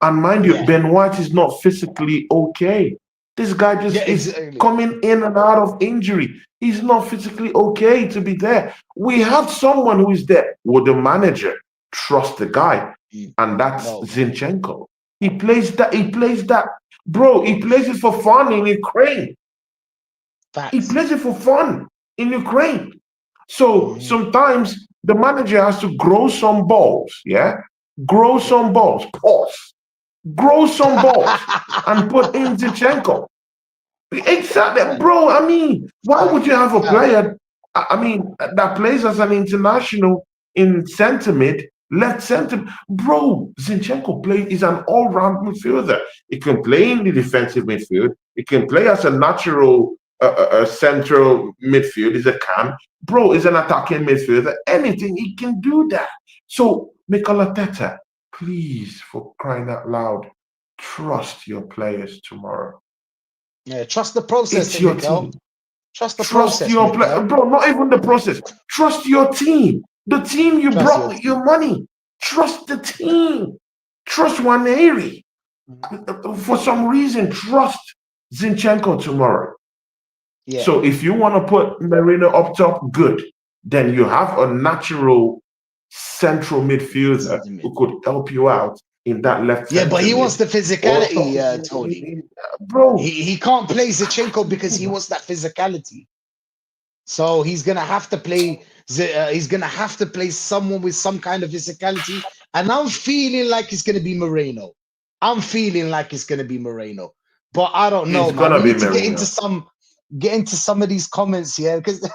And mind you, yeah. Ben White is not physically okay. This guy Yeah, just is exactly. coming in and out of injury. He's not physically okay to be there. We have someone who is there. Would the manager trust the guy? And that's No, Zinchenko. He plays that. He plays that. Bro, he plays it for fun in Ukraine. He facts. plays it for fun in Ukraine. So Mhm. sometimes the manager has to grow some balls, yeah? Grow Yeah. some balls, pause. Grow some balls and put in Zinchenko. Exactly, Fam, bro. I mean, why would you have a fam. player, I mean, that plays as an international in centre mid, left centre? Bro, Zinchenko is an all-round midfielder. He can play in the defensive midfield. He can play as a natural central midfield. He's a cam. Bro is an attacking midfielder. Anything, he can do that. So, Mikel Arteta, please, for crying out loud, trust your players tomorrow. Yeah, trust the process, It's your Mikel. team. Trust the Trust process, your Mikel. bro. Not even the process. Trust your team. The team you Trust your brought team. your money. Trust the team. Trust Waneri. Mhm. For some reason, trust Zinchenko tomorrow. Yeah. So if you want to put Marino up top, good. Then you have a natural central midfielder Sentiment. who could help you out in that left Yeah, but center he wants mid. the Or physicality, Tony. bro, He can't play Zinchenko because he wants that physicality. So he's gonna have to play. He's gonna have to play someone with some kind of physicality, and I'm feeling like it's gonna be Moreno. I'm feeling like it's gonna be Moreno, but I don't it's know, man. gonna We be need to Marino. get into some of these comments here because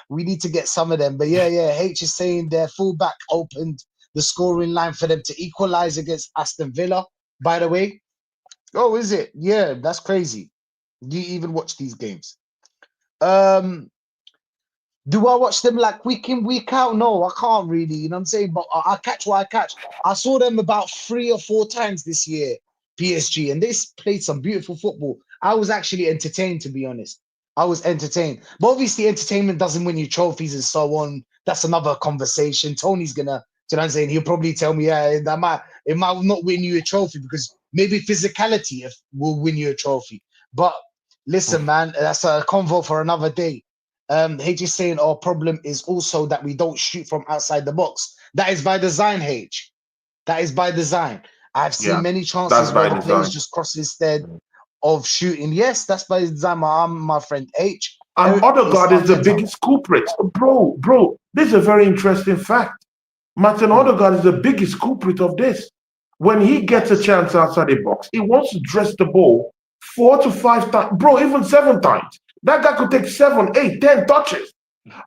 we need to get some of them. But yeah, H is saying their fullback opened the scoring line for them to equalize against Aston Villa. By the way, oh, is it? Yeah, that's crazy. Do you even watch these games? Um, do I watch them like week in, week out? No, I can't really, you know what I'm saying? But I catch what I catch. I saw them about 3 or 4 times this year, PSG, and they played some beautiful football. I was actually entertained, to be honest. I was entertained. But obviously, entertainment doesn't win you trophies and so on. That's another conversation. Tony's gonna, you know what I'm saying? He'll probably tell me, yeah, it might not win you a trophy because maybe physicality will win you a trophy. But listen, man, that's a convo for another day. H is saying our problem is also that we don't shoot from outside the box. That is by design, H. That is by design. I've seen Yeah, many that's chances where by the players design. just cross instead of shooting. Yes, that's by design, my friend H. And It's Odegaard is the Arteta. biggest culprit. Bro, this is a very interesting fact. Martin Mm, Odegaard is the biggest culprit of this. When he gets a facts. chance outside the box, he wants to dress the ball 4 to 5 times, bro, even 7 times. That guy could take 7, 8, 10 touches.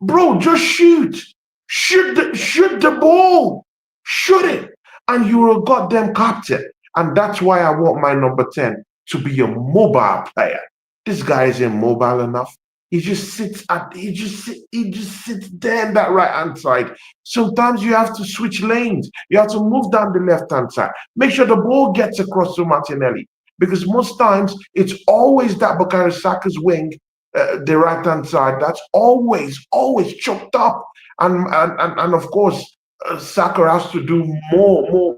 Bro, just shoot. Yeah. Shoot the ball. Shoot it. And you're a goddamn captain. And that's why I want my number 10 to be a mobile player. This guy isn't mobile enough. He just sits there in that right hand side. Sometimes you have to switch lanes. You have to move down the left hand side. Make sure the ball gets across to Martinelli. Because most times it's always that Bukayo Saka's wing, the right hand side, that's always choked up. And of course, Saka has to do more.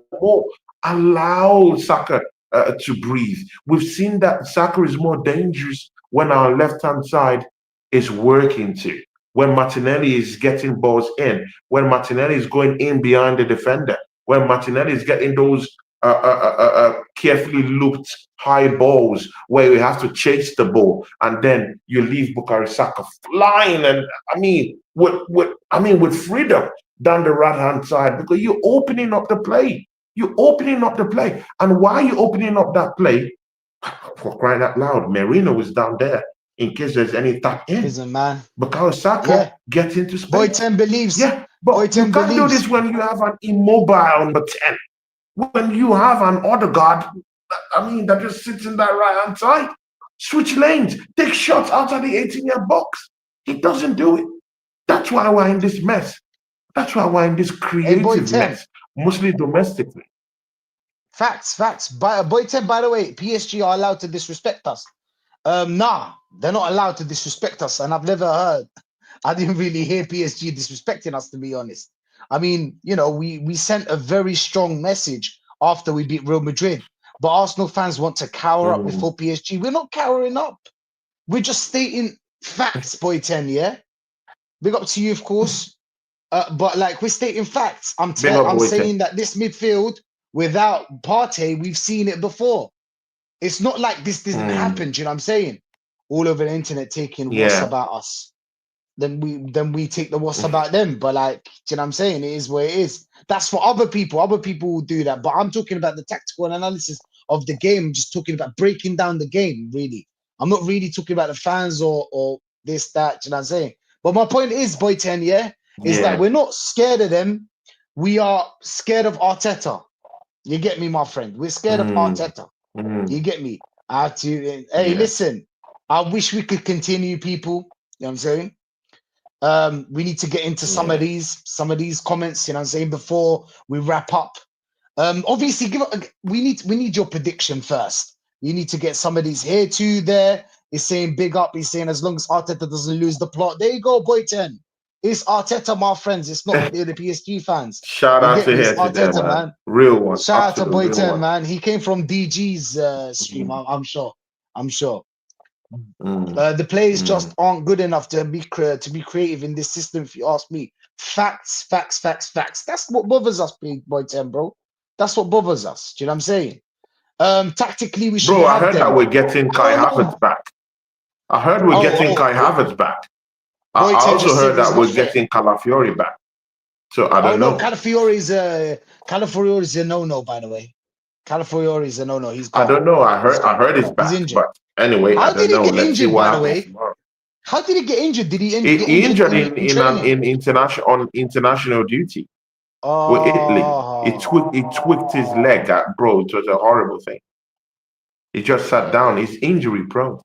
Allow Saka to breathe. We've seen that Saka is more dangerous when our left-hand side is working too. When Martinelli is getting balls in, when Martinelli is going in behind the defender, when Martinelli is getting those carefully looped high balls where you have to chase the ball, and then you leave Bukayo Saka flying, and with freedom down the right hand side, because you're opening up the play. You're opening up the play, and why are you opening up that play? For crying out loud, Merino is down there in case there's any tap in. Isn't man? Because Saka gets into space. Boyton believes. Yeah, but you can't do this when you have an immobile number 10. When you have an Odegaard, that just sits in that right hand side. Switch lanes, take shots out of the 18-yard box. He doesn't do it. That's why we're in this mess. That's why we're in this creative mess, mostly domestically. Facts. Boyton, by the way, PSG are allowed to disrespect us. Nah, they're not allowed to disrespect us, and I've never heard. I didn't really hear PSG disrespecting us, to be honest. I mean, we sent a very strong message after we beat Real Madrid, but Arsenal fans want to cower up before PSG. We're not cowering up. We're just stating facts, Boyton, yeah? Big up to you, of course. But like, we're stating facts. I'm saying that this midfield without Partey, we've seen it before. It's not like this didn't happen. Do you know what I'm saying? All over the internet taking what's about us. Then we take the what's about them. But like, do you know what I'm saying? It is what it is. That's for other people. Other people will do that. But I'm talking about the tactical analysis of the game. I'm just talking about breaking down the game, really. I'm not really talking about the fans or this, that. Do you know what I'm saying? But my point is, Boyton, is that we're not scared of them. We are scared of Arteta. You get me, my friend? We're scared of Arteta. You get me? Listen, I wish we could continue, people. You know what I'm saying? We need to get into some of these comments, you know what I'm saying, before we wrap up. Obviously, we need your prediction first. You need to get some of these here too. There, he's saying big up. He's saying as long as Arteta doesn't lose the plot. There you go, Boyton. It's Arteta, my friends. It's not the PSG fans. Shout out to him, Arteta, man. Real one. Shout out to Boyton, man. He came from DG's stream. I'm sure. The players just aren't good enough to be creative in this system, if you ask me. Facts. That's what bothers us, Boyton, bro. That's what bothers us. Do you know what I'm saying? Tactically, we should. Bro, I heard that we're getting Kai Havertz back. I heard we're getting Kai Havertz back. I also heard that we're getting Calafiori back. So I don't know. Calafiori is a no-no, by the way. Calafiori is a no-no. He's gone. I don't know. I heard he's back. He's injured. But anyway, I don't know. Let's see what happens tomorrow. How did he get injured? Did he get injured in international duty with Italy? He tweaked his leg. Bro, it was a horrible thing. He just sat down. He's injury prone.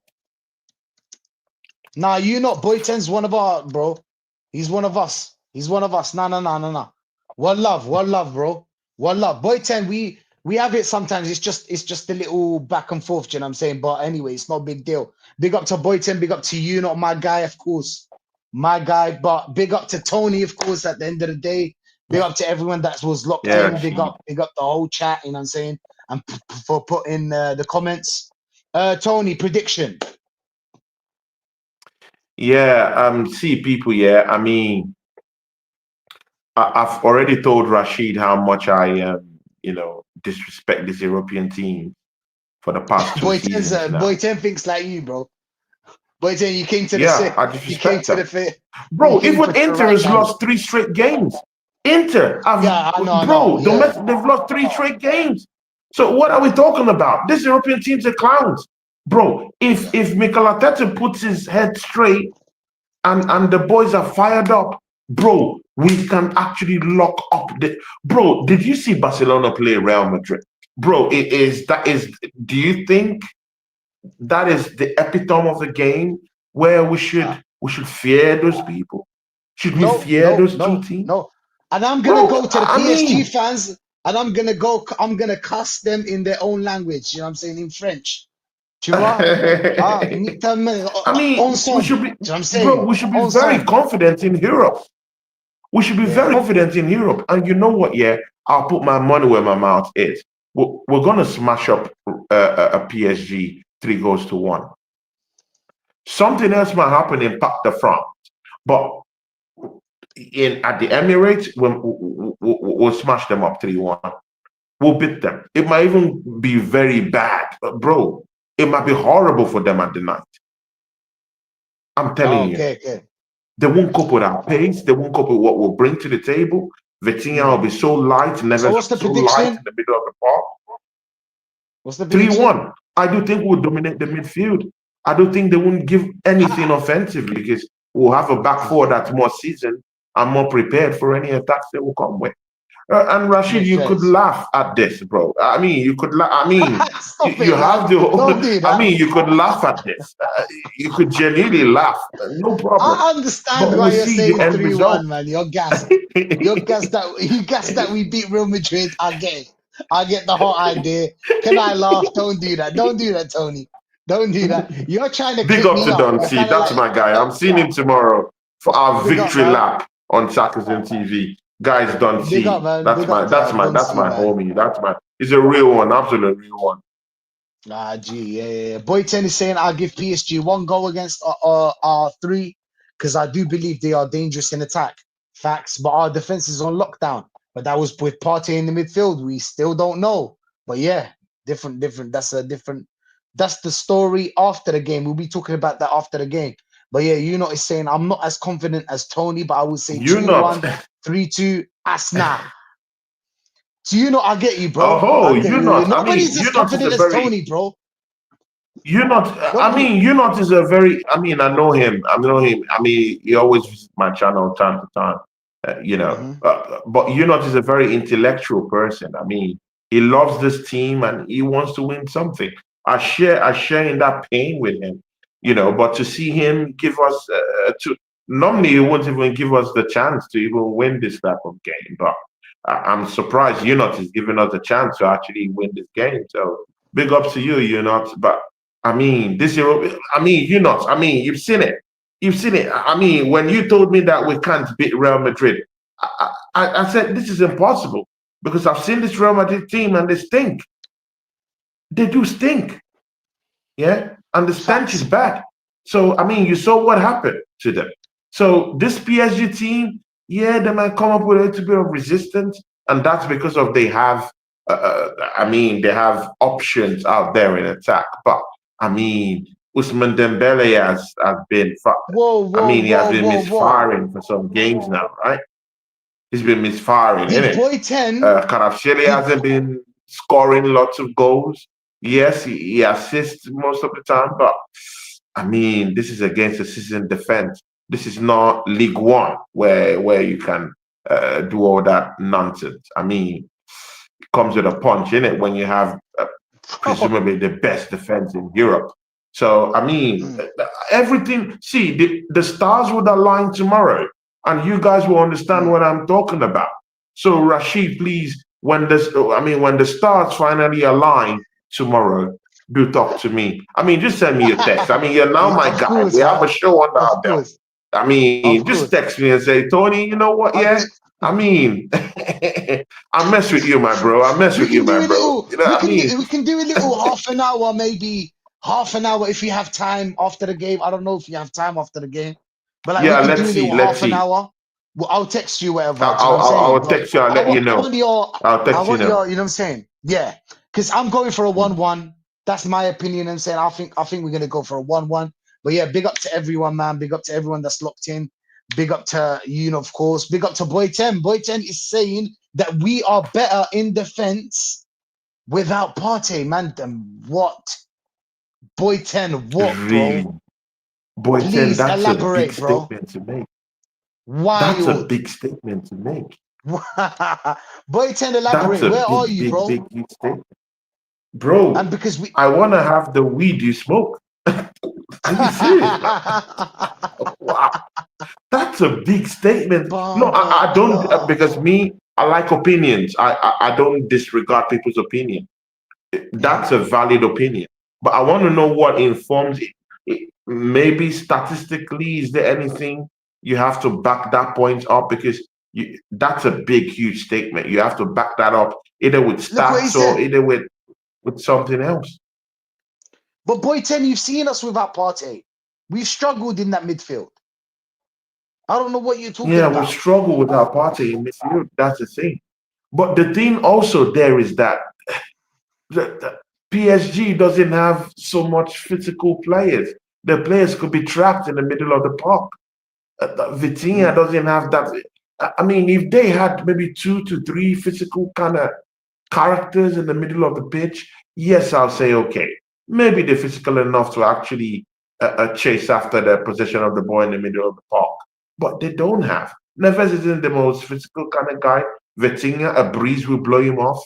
Nah, Boyton's one of our, bro. He's one of us. Nah. One love, bro. One love. Boyton, we have it sometimes. It's just a little back and forth, you know what I'm saying? But anyway, it's not a big deal. Big up to Boyton, big up to you, not my guy, of course. My guy, but big up to Tony, of course, at the end of the day. Big up to everyone that was locked in. Big up the whole chat, you know what I'm saying? And for putting the comments. Tony, prediction. See, people, I mean, I've already told Rashid how much I disrespect this European team for the past 2 seasons now. Boyton thinks like you, bro. Boyton, you came to the I disrespect them. Bro, even Inter has lost 3 straight games. Inter, they've lost 3 straight games. So what are we talking about? This European teams are clowns. Bro, if Mikel Arteta puts his head straight and the boys are fired up, bro, we can actually lock up bro, did you see Barcelona play Real Madrid? Bro, do you think that is the epitome of the game where we should fear those people? Should we fear those two teams? No. And I'm gonna go to the PSG fans and I'm gonna cuss them in their own language, you know what I'm saying, in French. Tu vois? We should be very confident in Europe. We should be very confident in Europe. And you know what? I'll put my money where my mouth is. We're going to smash up a PSG 3-1. Something else might happen in Parc de France, but at the Emirates, we'll smash them up 3-1. We'll beat them. It might even be very bad, bro. It might be horrible for them at the night. I'm telling you. Okay. They won't cope with our pace. They won't cope with what we'll bring to the table. Vitinha will be so light, never So what's the so prediction? light in the middle of the park. What's the prediction? 3-1. I do think we'll dominate the midfield. I don't think they won't give anything offensively because we'll have a back four that's more seasoned and more prepared for any attacks they will come with. And Rashid, you could laugh at this, bro. I mean, you could laugh. I mean, you have to. I mean, you could laugh at this. You could genuinely laugh. No problem. I understand But why we'll you're see the saying end 3-1, result. man. You're gassed. You're gassed that we beat Real Madrid. I get the whole idea. Can I laugh? Don't do that. Don't do that, Tony. Don't do that. You're trying to Big clip up me to up. Don C. That's my guy. I'm seeing him tomorrow for our Big up, victory man. lap on Sarcasm TV. Guys, Don C. Big up, man. That's Big my up, that's fam. my Don that's C, my man. homie. He's a real one, absolute real one. Yeah. Boy 10 is saying I'll give PSG 1 goal against our 3 because I do believe they are dangerous in attack. Facts, but our defense is on lockdown. But that was with Partey in the midfield. We still don't know. But yeah, different. That's the story after the game. We'll be talking about that after the game. But yeah, is saying I'm not as confident as Tony, but I would say You're 2-1, not. 3-2, Asna. So I get you, bro. Oh, I get you're you. not. I mean, Nobody's as you're not is confident a as very. Tony, bro. You're not. I Nobody. mean, you're not is a very. I mean, I know him. I mean, he always visits my channel time to time. But you're not is a very intellectual person. I mean, he loves this team and he wants to win something. I share in that pain with him. But to see him give us normally he won't even give us the chance to even win this type of game. But I'm surprised you're not is giving us a chance to actually win this game. So big up to you, you're not. But I mean, this year, I mean, you're not. I mean, you've seen it. You've seen it. I mean, when you told me that we can't beat Real Madrid, I said this is impossible because I've seen this Real Madrid team and they stink. They do stink. Yeah. And the stench is bad. So, I mean, you saw what happened to them. So, this PSG team, yeah, they might come up with a little bit of resistance. And that's because of they have, they have options out there in attack. But, I mean, Ousmane Dembele has been, he has been misfiring for some games now, right? He's been misfiring, Did isn't Boy it? 10? Kvaratskhelia hasn't been scoring lots of goals. Yes, he assists most of the time, but I mean, this is against a seasoned defense. This is not League One where you can do all that nonsense. I mean, it comes with a punch in it when you have presumably the best defense in Europe. So I mean, everything. See, the stars would align tomorrow, and you guys will understand what I'm talking about. So Rashid, please, when the stars finally align tomorrow, do talk to me. I mean, just send me a text. I mean, you're now my Of guy. course, We have a show under of our belt. course. I mean, Of just course. text me and say, Tony, you know what? Yeah. I mean, I mess with you, my bro. I mess with you, my bro. You know what I mean? We can do a little half an hour, maybe half an hour if you have time after the game. I don't know if you have time after the game, but like we Yeah, can do let's a see. little Let's half an see. hour. Well, I'll text you whatever. Do you know what I'm saying? I'll text you. I'll let you know. I'll text you now. You know what I'm saying? Yeah, because I'm going for a 1-1. That's my opinion. I'm saying I think we're gonna go for a 1-1. But yeah, big up to everyone, man. Big up to everyone that's locked in. Big up to you, of course. Big up to Boy 10. Boy 10 is saying that we are better in defense without Partey, man. What? Boy 10, what, Really, bro? Boy, 10, Please that's a big elaborate, bro. statement to make. That's a Wild. big statement to make. Boy 10, That's elaborate. a Where are big, you, big, bro? big, big statement. Bro, And because we I want to have the weed you smoke. Are you serious, man? Wow. That's a big statement. No, I don't, because me, I like opinions. I don't disregard people's opinion. That's a valid opinion. But I want to know what informs it. Maybe statistically, is there anything you have to back that point up? Because that's a big, huge statement. You have to back that up either with look what he stats or said. either with with something else. But boy, 10, you've seen us without Partey. We've struggled in that midfield. I don't know what you're talking Yeah, we about. struggle with our party in midfield. That's the thing. But the thing also there is that the PSG doesn't have so much physical players. The players could be trapped in the middle of the park. Vitinha doesn't have that. I mean, if they had maybe 2 to 3 physical kind of characters in the middle of the pitch, yes, I'll say okay. Maybe they're physical enough to actually chase after the possession of the ball in the middle of the park. But they don't have. Neves isn't the most physical kind of guy. Vitinha, a breeze will blow him off.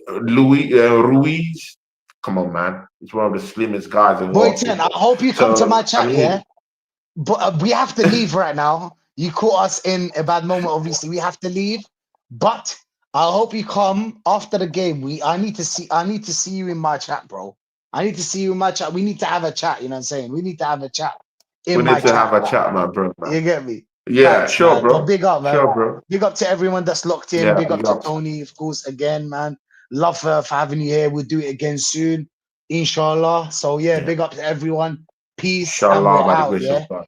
Ruiz, come on, man. He's one of the slimmest guys in Boy, world 10, I football. hope you come to my So, I chat, yeah? mean, But we have to leave right now. You caught us in a bad moment, obviously. We have to leave. But I hope you come after the game. I need to see you in my chat, bro. I need to see you in my chat. We need to have a chat, you know what I'm saying? We need to have a chat we in need my to chat. have a chat, my bro, man. You get me? Yeah, Facts, sure, man. But bro. big up, man. Sure, bro. Big up to everyone that's locked in. Yeah, Big up big to ups. Tony, of course, again, man. Love for having you here. We'll do it again soon, inshallah. So yeah, Yeah. big up to everyone. Peace, and we're Inshallah, by the out, grace yeah? of God.